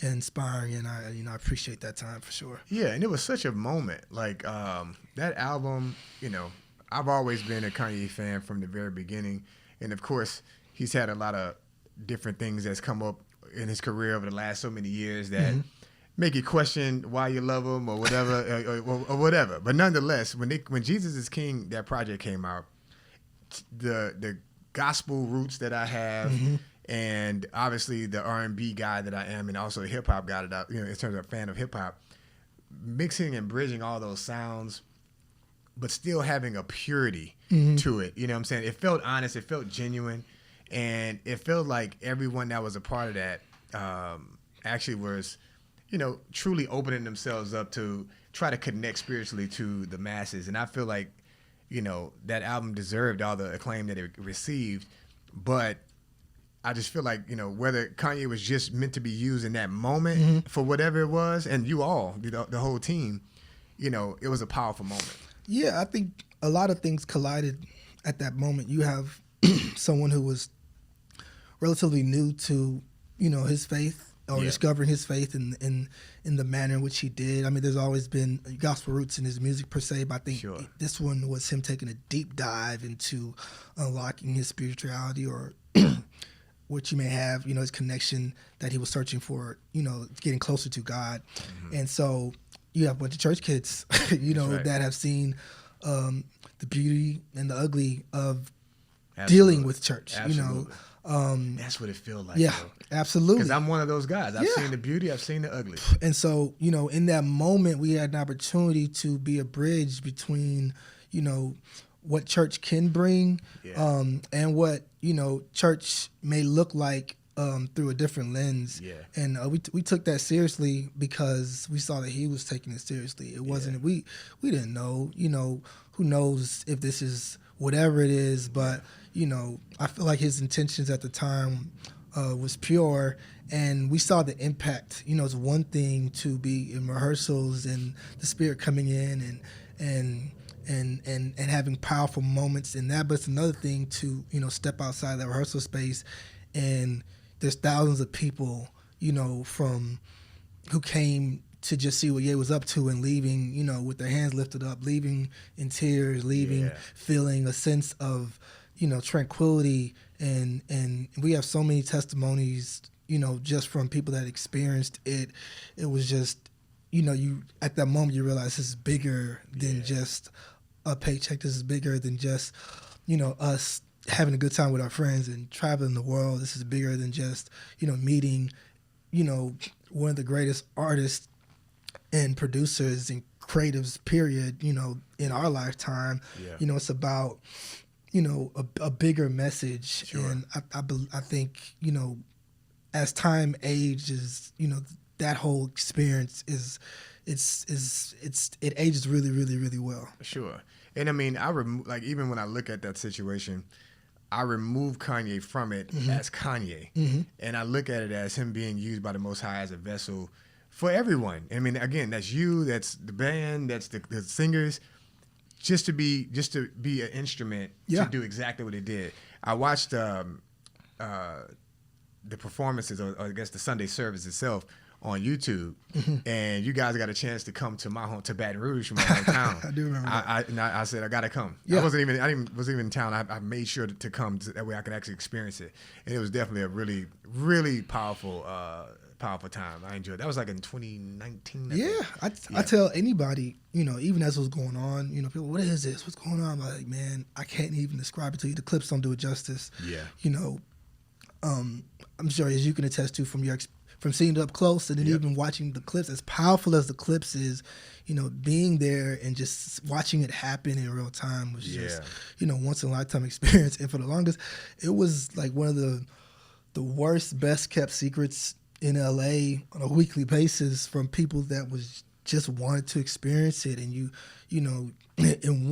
[SPEAKER 1] inspiring, and I appreciate that time for sure.
[SPEAKER 3] Yeah, and it was such a moment. Like that album, I've always been a Kanye fan from the very beginning, and of course, he's had a lot of different things that's come up in his career over the last so many years that make you question why you love him or whatever, or whatever. But nonetheless, when Jesus is King, that project came out, the gospel roots that I have, and obviously the R&B guy that I am, and also the hip hop guy that I, in terms of a fan of hip hop, mixing and bridging all those sounds, but still having a purity to it. You know what I'm saying? It felt honest. It felt genuine. And it felt like everyone that was a part of that actually was, truly opening themselves up to try to connect spiritually to the masses. And I feel like, that album deserved all the acclaim that it received. But I just feel like, whether Kanye was just meant to be used in that moment for whatever it was, and you all, the whole team, it was a powerful moment.
[SPEAKER 1] Yeah, I think a lot of things collided at that moment. You have someone who was relatively new to, his faith or discovering his faith in the manner in which he did. I mean, there's always been gospel roots in his music per se, but I think this one was him taking a deep dive into unlocking his spirituality or what you may have, his connection that he was searching for, getting closer to God. And so you have a bunch of church kids, that have seen the beauty and the ugly of dealing with church.
[SPEAKER 3] That's what it feels like.
[SPEAKER 1] Yeah,
[SPEAKER 3] bro.
[SPEAKER 1] absolutely.
[SPEAKER 3] Because I'm one of those guys. I've seen the beauty, I've seen the ugly.
[SPEAKER 1] And so, in that moment, we had an opportunity to be a bridge between, what church can bring, and what, church may look like through a different lens. Yeah. And we took that seriously because we saw that he was taking it seriously. It wasn't, we didn't know, who knows if this is whatever it is, but I feel like his intentions at the time was pure, and we saw the impact. It's one thing to be in rehearsals and the Spirit coming in and having powerful moments in that, but it's another thing to step outside that rehearsal space, and there's thousands of people from who came to just see what Ye was up to and leaving, with their hands lifted up, leaving in tears, leaving feeling a sense of, tranquility. And we have so many testimonies, just from people that experienced it. It was just, you at that moment you realize this is bigger than just a paycheck. This is bigger than just, us having a good time with our friends and traveling the world. This is bigger than just, meeting, one of the greatest artists and producers and creatives, period, in our lifetime. It's about, a bigger message. Sure. And I think, as time ages, that whole experience it ages really, really, really well.
[SPEAKER 3] Sure. And I mean, even when I look at that situation, I remove Kanye from it as Kanye, and I look at it as him being used by the Most High as a vessel for everyone. I mean, again, that's you, that's the band, that's the singers, just to be an instrument to do exactly what it did. I watched the performances, or I guess the Sunday service itself, on YouTube, and you guys got a chance to come to to Baton Rouge, from my hometown.
[SPEAKER 1] I do remember that.
[SPEAKER 3] I said I gotta come.
[SPEAKER 1] Yeah.
[SPEAKER 3] I wasn't even in town. I made sure to come that way I could actually experience it, and it was definitely a really, really powerful time. I enjoyed it. That was like in 2019.
[SPEAKER 1] I tell anybody, even as what's going on, people, what is this? What's going on? I'm like, man, I can't even describe it to you. The clips don't do it justice.
[SPEAKER 3] Yeah.
[SPEAKER 1] I'm sure, as you can attest to from seeing it up close, and then even watching the clips, as powerful as the clips is, being there and just watching it happen in real time was just, once in a lifetime experience. And for the longest, it was like one of the worst, best kept secrets in LA on a weekly basis from people that was just wanted to experience it. And in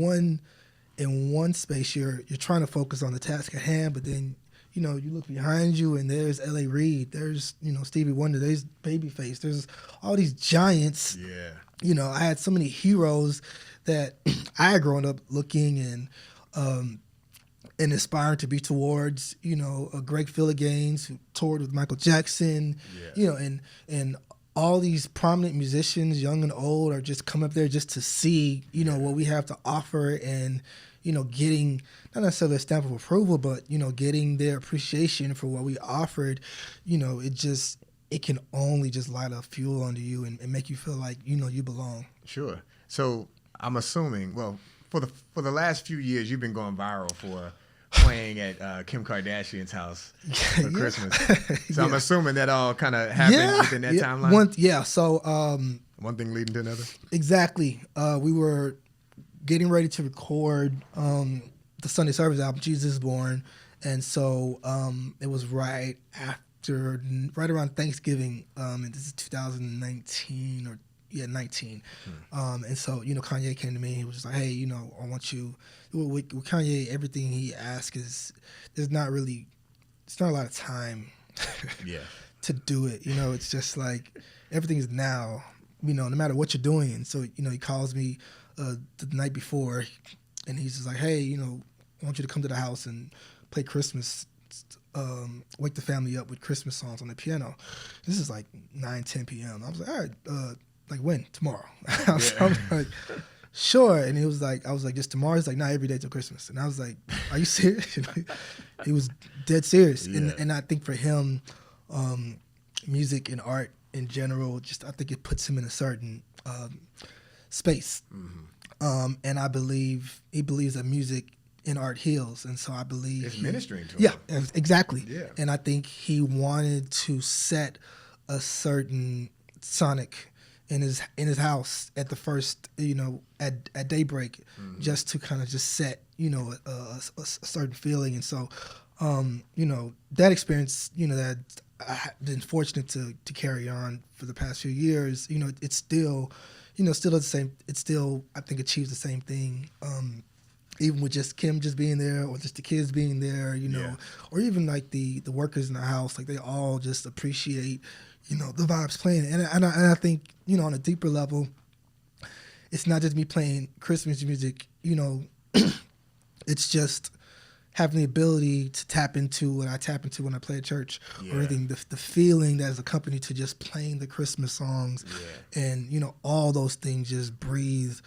[SPEAKER 1] one space, you're trying to focus on the task at hand, but then you look behind you and there's L.A. Reid, there's, Stevie Wonder, there's Babyface, there's all these giants.
[SPEAKER 3] Yeah.
[SPEAKER 1] I had so many heroes that I had grown up looking and aspiring to be towards, Greg Philliganes, who toured with Michael Jackson, and all these prominent musicians, young and old, are just come up there just to see, what we have to offer, and, getting not necessarily a stamp of approval, but, getting their appreciation for what we offered, it can only just light up fuel under you and make you feel like, you belong.
[SPEAKER 3] Sure. So I'm assuming, well, for the last few years, you've been going viral for playing at Kim Kardashian's house for Christmas. So I'm assuming that all kind of happened within that timeline?
[SPEAKER 1] So
[SPEAKER 3] one thing leading to another?
[SPEAKER 1] Exactly. We were getting ready to record the Sunday service album, Jesus is Born. And so it was right around Thanksgiving, and this is 2019 or 19. And so, Kanye came to me. He was just like, hey, I want you, with Kanye, everything he asks is, it's not a lot of time to do it. It's just like, everything is now, no matter what you're doing. And so, he calls me the night before, and he's just like, hey, I want you to come to the house and play Christmas, wake the family up with Christmas songs on the piano. This is like 9-10 p.m. I was like, all right, like when? Tomorrow. I was like, sure. And he was like, I was like, just tomorrow? He's like, not every day till Christmas. And I was like, are you serious? He was dead serious. Yeah. And I think for him, music and art in general, I think it puts him in a certain space. Mm-hmm. And I believe he believes that music and art heals. And so I believe
[SPEAKER 3] it's ministering to him.
[SPEAKER 1] Yeah, exactly.
[SPEAKER 3] Yeah.
[SPEAKER 1] And I think he wanted to set a certain sonic in his house at the first, at daybreak, just to kind of just set, a certain feeling. And so, that experience, that I've been fortunate to carry on for the past few years, it's still, still the same. It still, I think, achieves the same thing. Even with just Kim just being there, or just the kids being there, or even like the workers in the house, like they all just appreciate, the vibes playing. And I think, on a deeper level, it's not just me playing Christmas music, it's just having the ability to tap into what I tap into when I play at church, or anything, the feeling that is accompanied to just playing the Christmas songs, and all those things just breathe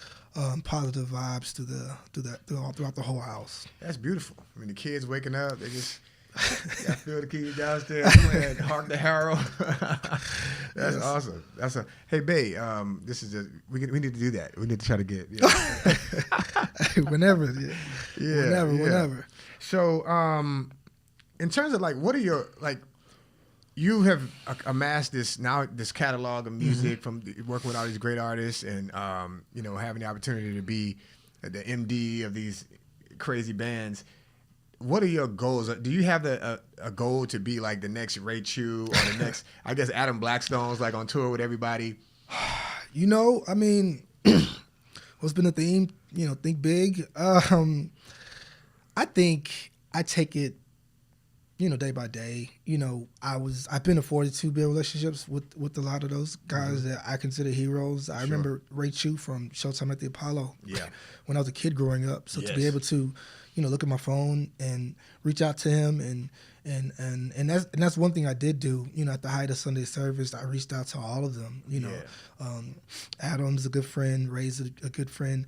[SPEAKER 1] positive vibes throughout the whole house.
[SPEAKER 3] That's beautiful. I mean, the kids waking up, they just I feel the kids downstairs playing Hark the Herald. That's awesome. Hey, babe, this is we need to do that. We need to try to get
[SPEAKER 1] whenever. Whenever.
[SPEAKER 3] So, in terms of like, what are your you have amassed this catalog of music from working with all these great artists, and having the opportunity to be the MD of these crazy bands. What are your goals? Do you have a goal to be like the next Ray Chew, or the next, I guess, Adam Blackstone's like on tour with everybody?
[SPEAKER 1] I mean, what's been the theme? Think big. I think I take it, day by day. I've been afforded to build relationships with a lot of those guys that I consider heroes. I remember Ray Chu from Showtime at the Apollo.
[SPEAKER 3] Yeah.
[SPEAKER 1] When I was a kid growing up. So to be
[SPEAKER 3] Yes.
[SPEAKER 1] able to, look at my phone and reach out to him and that's one thing I did do. At the height of Sunday service, I reached out to all of them. Adam's a good friend, Ray's a good friend.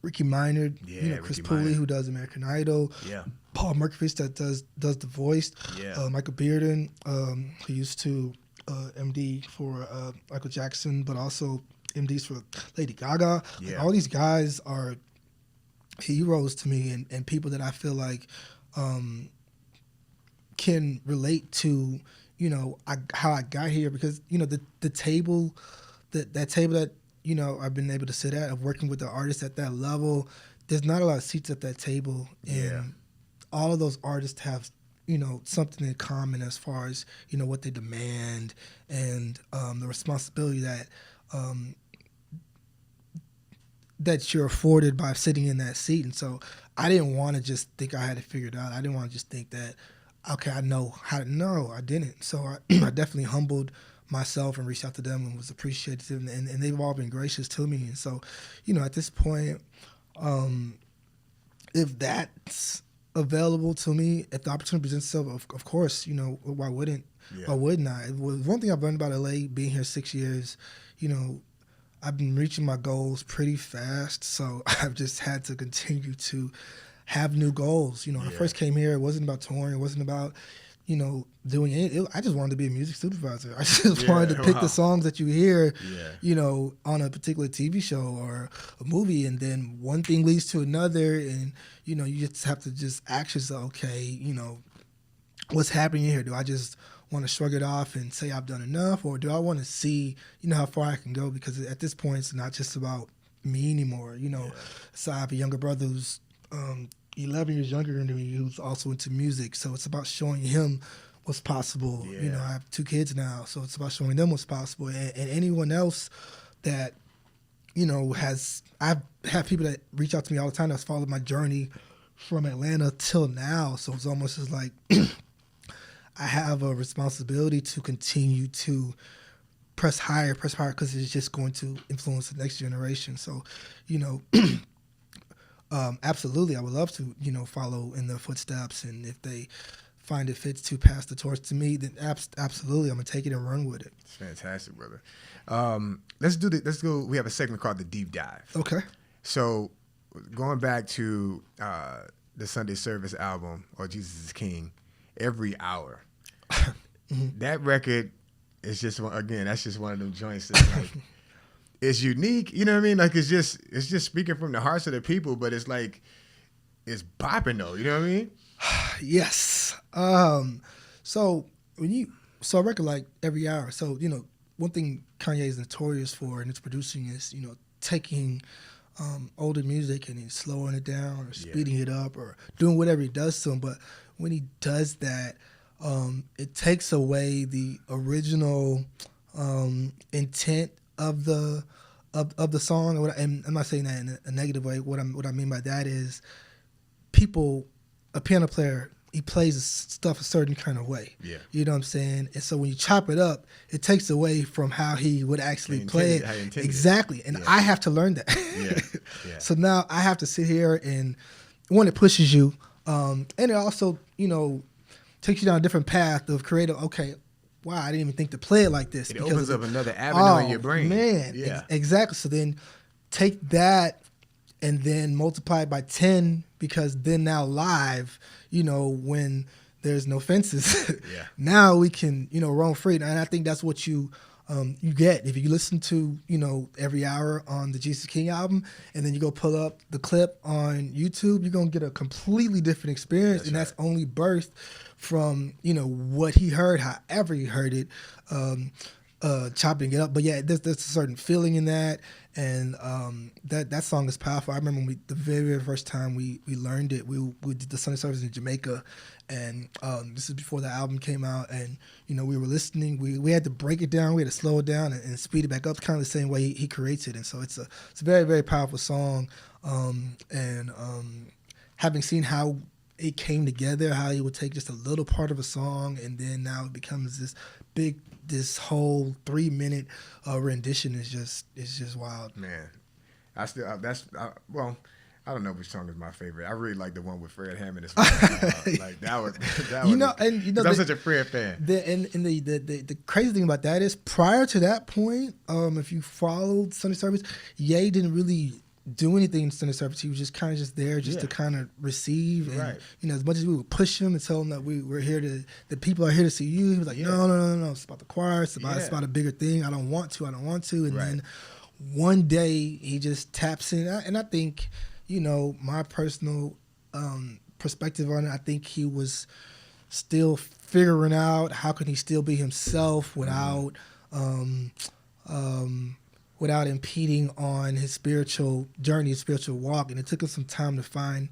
[SPEAKER 1] Ricky Minor, Chris
[SPEAKER 3] Ricky
[SPEAKER 1] Pooley,
[SPEAKER 3] Minor.
[SPEAKER 1] who does American Idol.
[SPEAKER 3] Yeah.
[SPEAKER 1] Paul Merkovich that does The Voice.
[SPEAKER 3] Yeah.
[SPEAKER 1] Michael Bearden, who used to MD for Michael Jackson, but also MDs for Lady Gaga. Like,
[SPEAKER 3] Yeah.
[SPEAKER 1] all these guys are heroes to me and people that I feel like can relate to, how I got here, because, the table, that table that, I've been able to sit at of working with the artists at that level, there's not a lot of seats at that table. And all of those artists have, something in common as far as, what they demand and the responsibility that you're afforded by sitting in that seat. And so I didn't want to just think I had it figured out. I didn't want to just think that, okay, I know how to. No, I didn't. So I definitely humbled myself and reached out to them and was appreciative. And they've all been gracious to me. And so, at this point, if that's available to me, if the opportunity presents itself, of course, why wouldn't?
[SPEAKER 3] Yeah.
[SPEAKER 1] Why wouldn't I? One thing I've learned about LA, being here 6 years, I've been reaching my goals pretty fast, so I've just had to continue to have new goals. When I first came here, it wasn't about touring. It wasn't about, doing it. I just wanted to be a music supervisor. I just wanted to pick the songs that you hear, on a particular TV show or a movie, and then one thing leads to another, and, you just have to just ask yourself, okay, what's happening here? Do I just want to shrug it off and say I've done enough, or do I want to see, how far I can go? Because at this point, it's not just about me anymore. So I have a younger brother who's 11 years younger than me, who's also into music. So it's about showing him what's possible.
[SPEAKER 3] Yeah.
[SPEAKER 1] I have 2 kids now, so it's about showing them what's possible. And anyone else that, I've had people that reach out to me all the time that's followed my journey from Atlanta till now. So it's almost just like I have a responsibility to continue to press higher, because it's just going to influence the next generation. So, absolutely, I would love to, follow in their footsteps. And if they find it fits to pass the torch to me, then absolutely, I'm going to take it and run with it.
[SPEAKER 3] It's fantastic, brother. Let's go. We have a segment called the Deep Dive.
[SPEAKER 1] Okay.
[SPEAKER 3] So going back to the Sunday Service album, or Jesus is King, Every Hour. That record is just that's just one of them joints that's like, it's unique, you know what I mean? Like it's just speaking from the hearts of the people, but it's like it's bopping though, you know what I mean?
[SPEAKER 1] Yes. So a record like Every Hour. So one thing Kanye is notorious for in its producing is taking older music and he's slowing it down or speeding it up or doing whatever he does to him. But when he does that, it takes away the original intent of the song. And I'm not saying that in a negative way. What I mean by that is a piano player, he plays his stuff a certain kind of way.
[SPEAKER 3] Yeah.
[SPEAKER 1] You know what I'm saying? And so when you chop it up, it takes away from how he would actually play it. Exactly. And I have to learn that.
[SPEAKER 3] Yeah.
[SPEAKER 1] So now I have to sit here and one, it pushes you. And it also, takes you down a different path of creative. Okay, wow, I didn't even think to play it like this.
[SPEAKER 3] It opens up another avenue in your brain.
[SPEAKER 1] Man,
[SPEAKER 3] yeah,
[SPEAKER 1] exactly. So then take that and then multiply it by 10, because then now live, when there's no fences, now we can, roam free. And I think that's what you get if you listen to, Every Hour on the Jesus King album, and then you go pull up the clip on YouTube, you're gonna get a completely different experience. That's only birthed from, what he heard, however he heard it, chopping it up. But yeah, there's a certain feeling in that, and that song is powerful. I remember the very first time we learned it, we did the Sunday service in Jamaica, and this is before the album came out, and we were listening. We had to break it down, we had to slow it down and speed it back up, kind of the same way he creates it. And so it's a very, very powerful song, and having seen how it came together, how he would take just a little part of a song and then now it becomes this whole 3-minute rendition is just wild.
[SPEAKER 3] Man, I still well, I don't know which song is my favorite. I really like the one with Fred Hammond. Like that was I'm such a Fred fan.
[SPEAKER 1] The crazy thing about that is prior to that point, if you followed Sunday service, Ye didn't really do anything in Sunday service. He was just kind of just there to kind of receive. And,
[SPEAKER 3] right.
[SPEAKER 1] As much as we would push him and tell him that we're here the people are here to see you, he was like, no, it's about the choir. It's about a bigger thing. I don't want to. And then one day he just taps in. And I think, my personal perspective on it, I think he was still figuring out how can he still be himself without without impeding on his spiritual journey, his spiritual walk. And it took him some time to find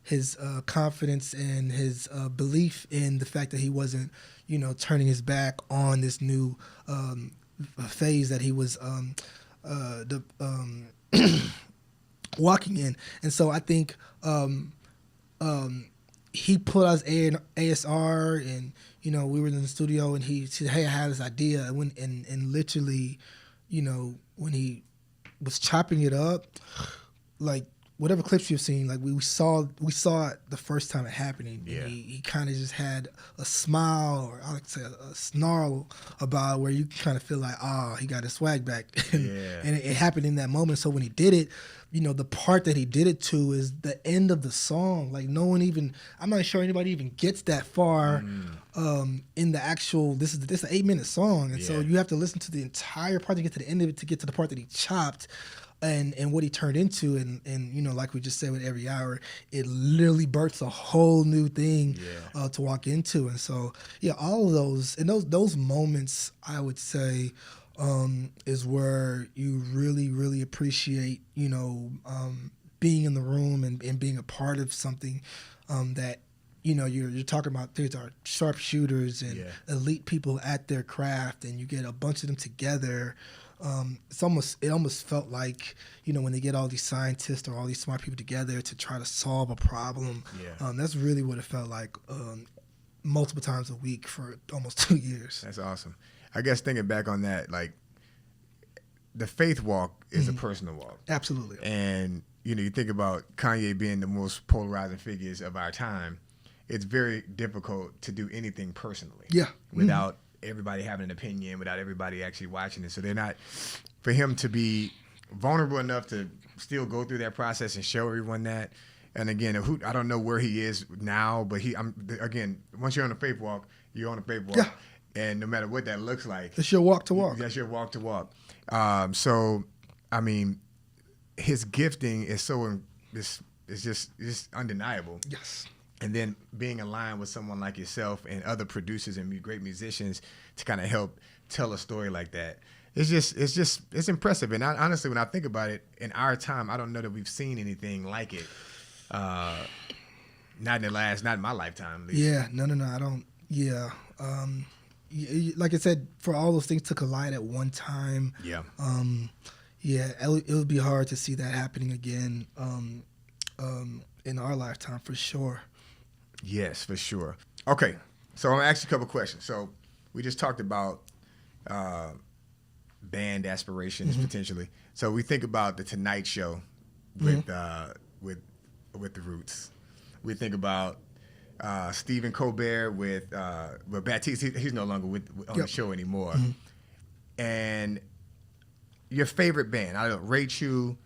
[SPEAKER 1] his confidence and his belief in the fact that he wasn't, turning his back on this new phase that he was walking in. And so I think he put us ASR and, we were in the studio and he said, hey, I had this idea. And literally, when he was chopping it up, like whatever clips you've seen, like we saw it the first time it happening.
[SPEAKER 3] Yeah.
[SPEAKER 1] And he kind of just had a smile, or I like to say a snarl about where you kind of feel like, he got his swag back. And it happened in that moment. So when he did it, the part that he did it to is the end of the song. Like I'm not sure anybody even gets that far in the actual, this is an 8-minute song. And so you have to listen to the entire part to get to the end of it, to get to the part that he chopped and what he turned into. And like we just said with Every Hour, it literally births a whole new thing to walk into. And so, all of those, and those moments, I would say, is where you really, really appreciate, being in the room and being a part of something that, you're talking about. These are sharpshooters and elite people at their craft, and you get a bunch of them together. It almost felt like, when they get all these scientists or all these smart people together to try to solve a problem. That's really what it felt like multiple times a week for almost 2 years.
[SPEAKER 3] That's awesome. I guess thinking back on that, like the faith walk is a personal walk.
[SPEAKER 1] Absolutely.
[SPEAKER 3] And, you think about Kanye being the most polarizing figures of our time. It's very difficult to do anything personally. Without everybody having an opinion, without everybody actually watching it. So for him to be vulnerable enough to still go through that process and show everyone that. And again, I don't know where he is now, but once you're on a faith walk, you're on a faith walk. And no matter what that looks like,
[SPEAKER 1] it's your walk to walk.
[SPEAKER 3] That's your walk to walk. So, I mean, his gifting is it's just undeniable.
[SPEAKER 1] Yes.
[SPEAKER 3] And then being aligned with someone like yourself and other producers and great musicians to kind of help tell a story like that, it's impressive. And honestly, when I think about it, in our time, I don't know that we've seen anything like it. Not in my lifetime, at least.
[SPEAKER 1] Yeah, no, I don't. Yeah. Like I said, for all those things to collide at one time.
[SPEAKER 3] Yeah.
[SPEAKER 1] It would be hard to see that happening again in our lifetime, for sure.
[SPEAKER 3] Yes, for sure. Okay, so I'm going to ask you a couple questions. So we just talked about band aspirations potentially. So we think about the Tonight Show with the Roots. We think about Stephen Colbert with Baptiste. He's no longer on the show anymore. And your favorite band, I don't know, Rachel,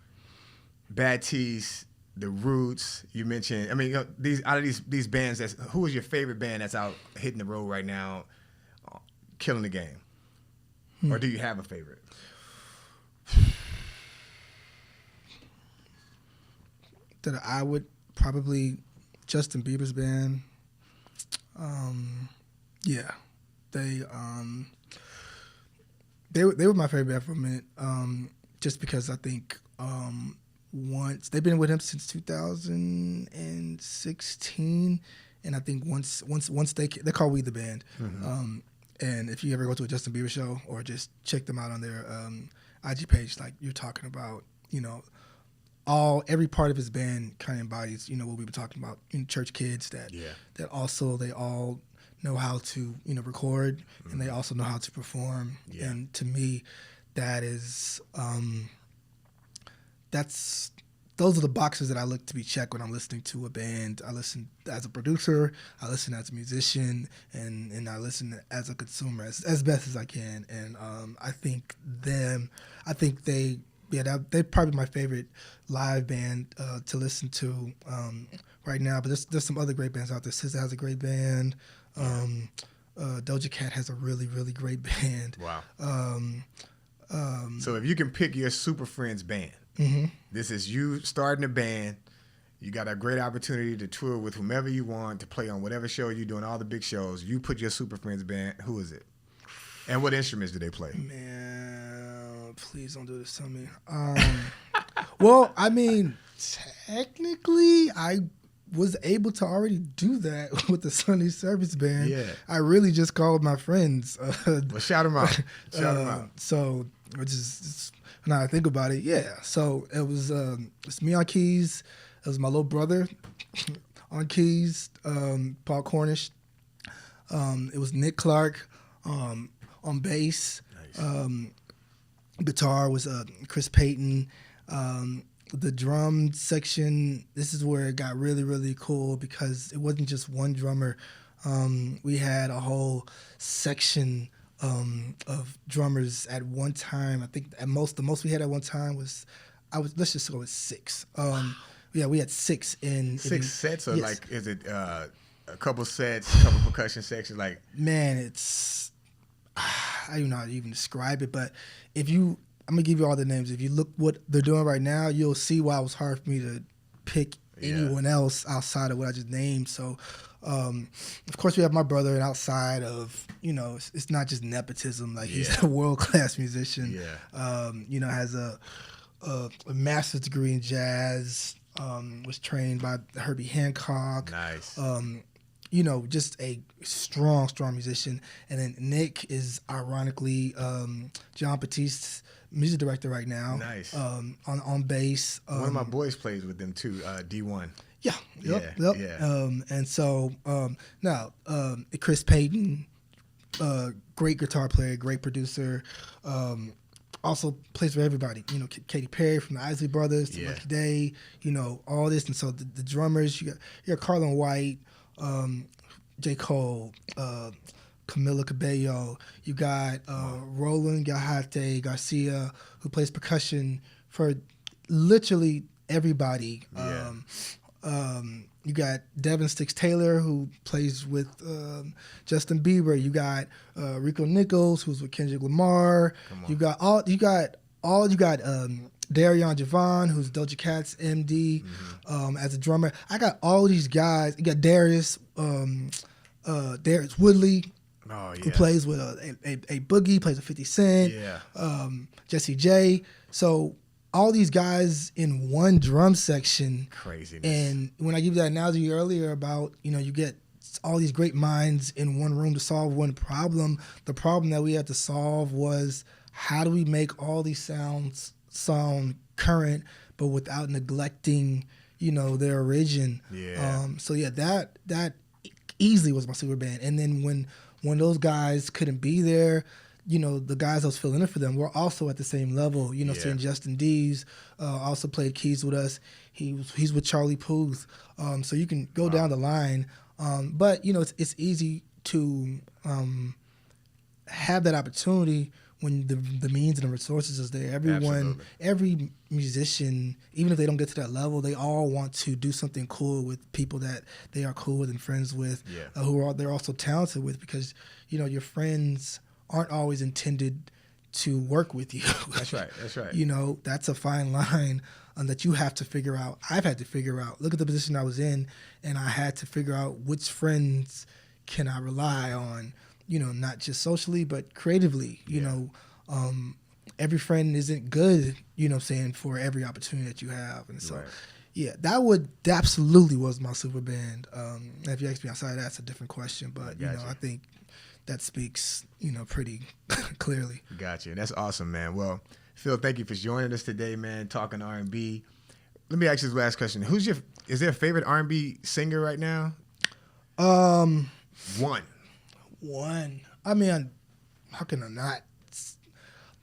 [SPEAKER 3] Baptiste, The Roots. You mentioned, these bands. Who is your favorite band that's out hitting the road right now, killing the game? Or do you have a favorite?
[SPEAKER 1] That I would probably Justin Bieber's band. They were my favorite band for a minute. Just because I think once they've been with him since 2016, and I think once they're called We the Band. And if you ever go to a Justin Bieber show or just check them out on their IG page, like you're talking about, every part of his band kind of embodies, what we were talking about in church kids that also they all know how to, record and they also know how to perform.
[SPEAKER 3] Yeah.
[SPEAKER 1] And to me, that is, those are the boxes that I look to be checked when I'm listening to a band. I listen as a producer, I listen as a musician, and I listen as a consumer as best as I can. And I think they're probably my favorite live band to listen to right now. But there's some other great bands out there. SZA has a great band. Doja Cat has a really, really great band.
[SPEAKER 3] Wow. So if you can pick your Super Friends band, this is you starting a band. You got a great opportunity to tour with whomever you want, to play on whatever show you're doing, all the big shows. You put your Super Friends band. Who is it? And what instruments do they play?
[SPEAKER 1] Man, please don't do this to me. Well, I mean, technically, I was able to already do that with the Sunday Service Band.
[SPEAKER 3] Yeah.
[SPEAKER 1] I really just called my friends.
[SPEAKER 3] Well, shout them out. Shout them out.
[SPEAKER 1] So, now I think about it, yeah. So it was it's me on keys. It was my little brother on keys, Paul Cornish. It was Nick Clark on bass.
[SPEAKER 3] Nice.
[SPEAKER 1] Guitar was Chris Payton. The drum section, this is where it got really, really cool because it wasn't just one drummer. We had a whole section of drummers at one time. I think the most we had at one time was, let's just go with 6. Yeah, we had 6 in
[SPEAKER 3] 6 sets, or
[SPEAKER 1] yes.
[SPEAKER 3] like, is it a couple sets, a couple percussion sections? Like,
[SPEAKER 1] man, it's I don't know how to even describe it, but I'm gonna give you all the names. If you look what they're doing right now, you'll see why it was hard for me to pick anyone else outside of what I just named. So, of course, we have my brother, and outside of, it's not just nepotism. Like, he's a world-class musician.
[SPEAKER 3] Yeah.
[SPEAKER 1] Has a master's degree in jazz. Was trained by Herbie Hancock.
[SPEAKER 3] Nice.
[SPEAKER 1] Just a strong musician. And then Nick is ironically John Batiste's music director right now.
[SPEAKER 3] Nice.
[SPEAKER 1] On bass.
[SPEAKER 3] One of my boys plays with them too, D1.
[SPEAKER 1] Yeah. Yep.
[SPEAKER 3] Yeah.
[SPEAKER 1] And so now Chris Payton, great guitar player, great producer. Also plays for everybody. Katy Perry from the Isley Brothers to Lucky Day. All this. And so the drummers, you got Carlin White, J. Cole, Camila Cabello. You got Roland Gajate Garcia, who plays percussion for literally everybody. You got Devin Sticks Taylor, who plays with Justin Bieber. You got Rico Nichols, who's with Kendrick Lamar. You got Darion Javon, who's Doja Cat's MD, as a drummer. I got all these guys. You got Darius Woodley, who plays with a Boogie, plays with 50 Cent. Jesse J. So all these guys in one drum section.
[SPEAKER 3] Craziness. And
[SPEAKER 1] when I give you that analogy earlier about, you get all these great minds in one room to solve one problem. The problem that we had to solve was, how do we make all these sounds sound current, but without neglecting, their origin. That easily was my super band. And then when those guys couldn't be there, the guys I was filling in for them were also at the same level. Saying Justin Dees also played keys with us. He's with Charlie Puth. So you can go down the line. But it's easy to have that opportunity when the means and the resources is there. Every musician, even if they don't get to that level, they all want to do something cool with people that they are cool with and friends with, they're also talented with, because your friends aren't always intended to work with you.
[SPEAKER 3] That's right.
[SPEAKER 1] That's a fine line that you have to figure out. I've had to figure out. Look at the position I was in, and I had to figure out which friends can I rely on, not just socially, but creatively. Every friend isn't good, for every opportunity that you have. And so, that absolutely was my super band. If you ask me outside, that's a different question. But, I think that speaks, pretty clearly.
[SPEAKER 3] Gotcha. That's awesome, man. Well, Phil, thank you for joining us today, man, talking R&B. Let me ask you this last question. Is there a favorite R&B singer right now? One.
[SPEAKER 1] I mean, how can I not?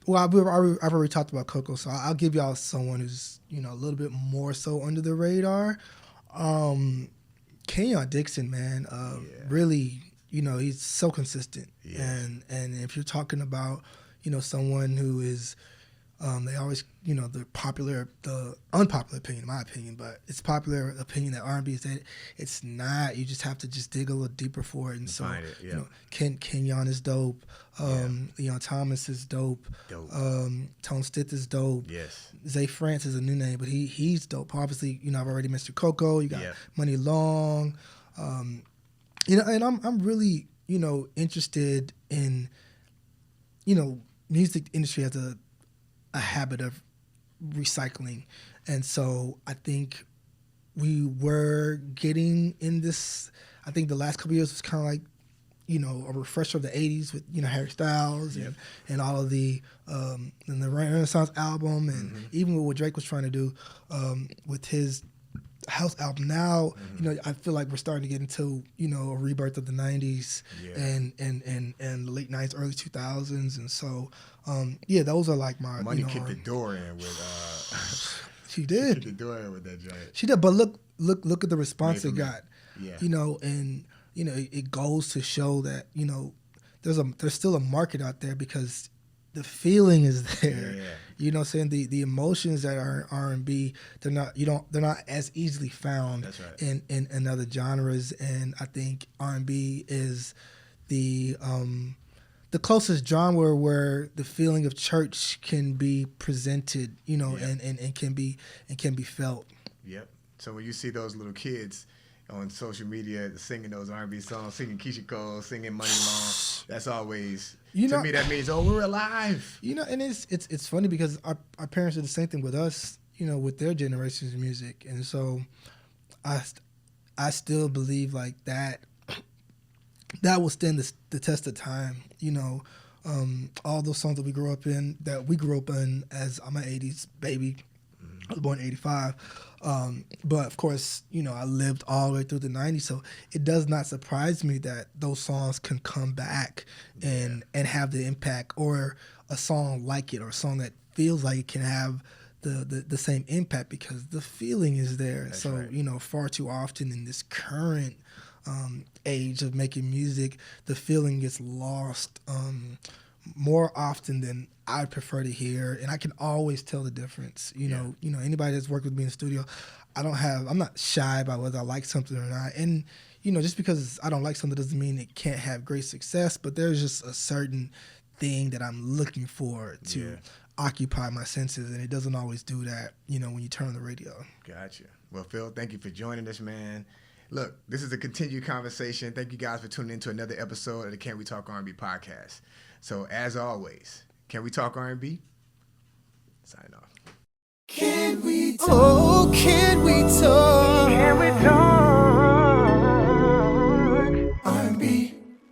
[SPEAKER 1] Well, I've already talked about Coco, so I'll give y'all someone who's a little bit more so under the radar. Kenyon Dixon, man, really, he's so consistent, and if you're talking about someone who is, they always the unpopular opinion, in my opinion, but it's popular opinion that R&B is that it's not. You just have to just dig a little deeper for it, and so Kenyon is dope. Leon Thomas is dope. Tone Stith is dope.
[SPEAKER 3] Yes.
[SPEAKER 1] Zay France is a new name, but he's dope. Obviously, I've already mentioned Coco. You got Money Long. And I'm really interested in music industry has a habit of recycling, and so I think we were getting in this. I think the last couple of years was kind of like a refresher of the 80s with Harry Styles and all of the and the Renaissance album, and even with what Drake was trying to do with his house album. Now I feel like we're starting to get into a rebirth of the 90s and the late 90s, early 2000s, and so those are like my
[SPEAKER 3] Money kicked the door in with
[SPEAKER 1] she did
[SPEAKER 3] kicked the door in with that joint.
[SPEAKER 1] She did, but look at the response it
[SPEAKER 3] Made
[SPEAKER 1] got.
[SPEAKER 3] And
[SPEAKER 1] it goes to show that there's still a market out there because the feeling is there. You know what I'm saying? The emotions that are R&B, they're not as easily found.
[SPEAKER 3] That's right.
[SPEAKER 1] in other genres, and I think R&B is the closest genre where the feeling of church can be presented, and can be felt.
[SPEAKER 3] Yep. So when you see those little kids on social media singing those R&B songs, singing Keisha Cole, singing Money Long, that's always to me that means we're alive.
[SPEAKER 1] And it's funny because our parents did the same thing with us, with their generation's music, and so I still believe like that will stand the test of time. All those songs that we grew up in as I'm an 80s baby. I was born in 85. But of course, I lived all the way through the 90s, so it does not surprise me that those songs can come back and have the impact, or a song like it, or a song that feels like it can have the same impact because the feeling is there.
[SPEAKER 3] That's
[SPEAKER 1] so,
[SPEAKER 3] right.
[SPEAKER 1] Far too often in this current age of making music, the feeling gets lost more often than I prefer to hear, and I can always tell the difference. Anybody that's worked with me in the studio, I'm not shy about whether I like something or not. And just because I don't like something doesn't mean it can't have great success. But there's just a certain thing that I'm looking for to occupy my senses, and it doesn't always do that. When you turn on the radio.
[SPEAKER 3] Gotcha. Well, Phil, thank you for joining us, man. Look, this is a continued conversation. Thank you guys for tuning in to another episode of the Can We Talk R&B podcast. So, as always, Can We Talk R&B? Sign off.
[SPEAKER 2] Can we talk? Oh, can we talk?
[SPEAKER 4] Can we talk?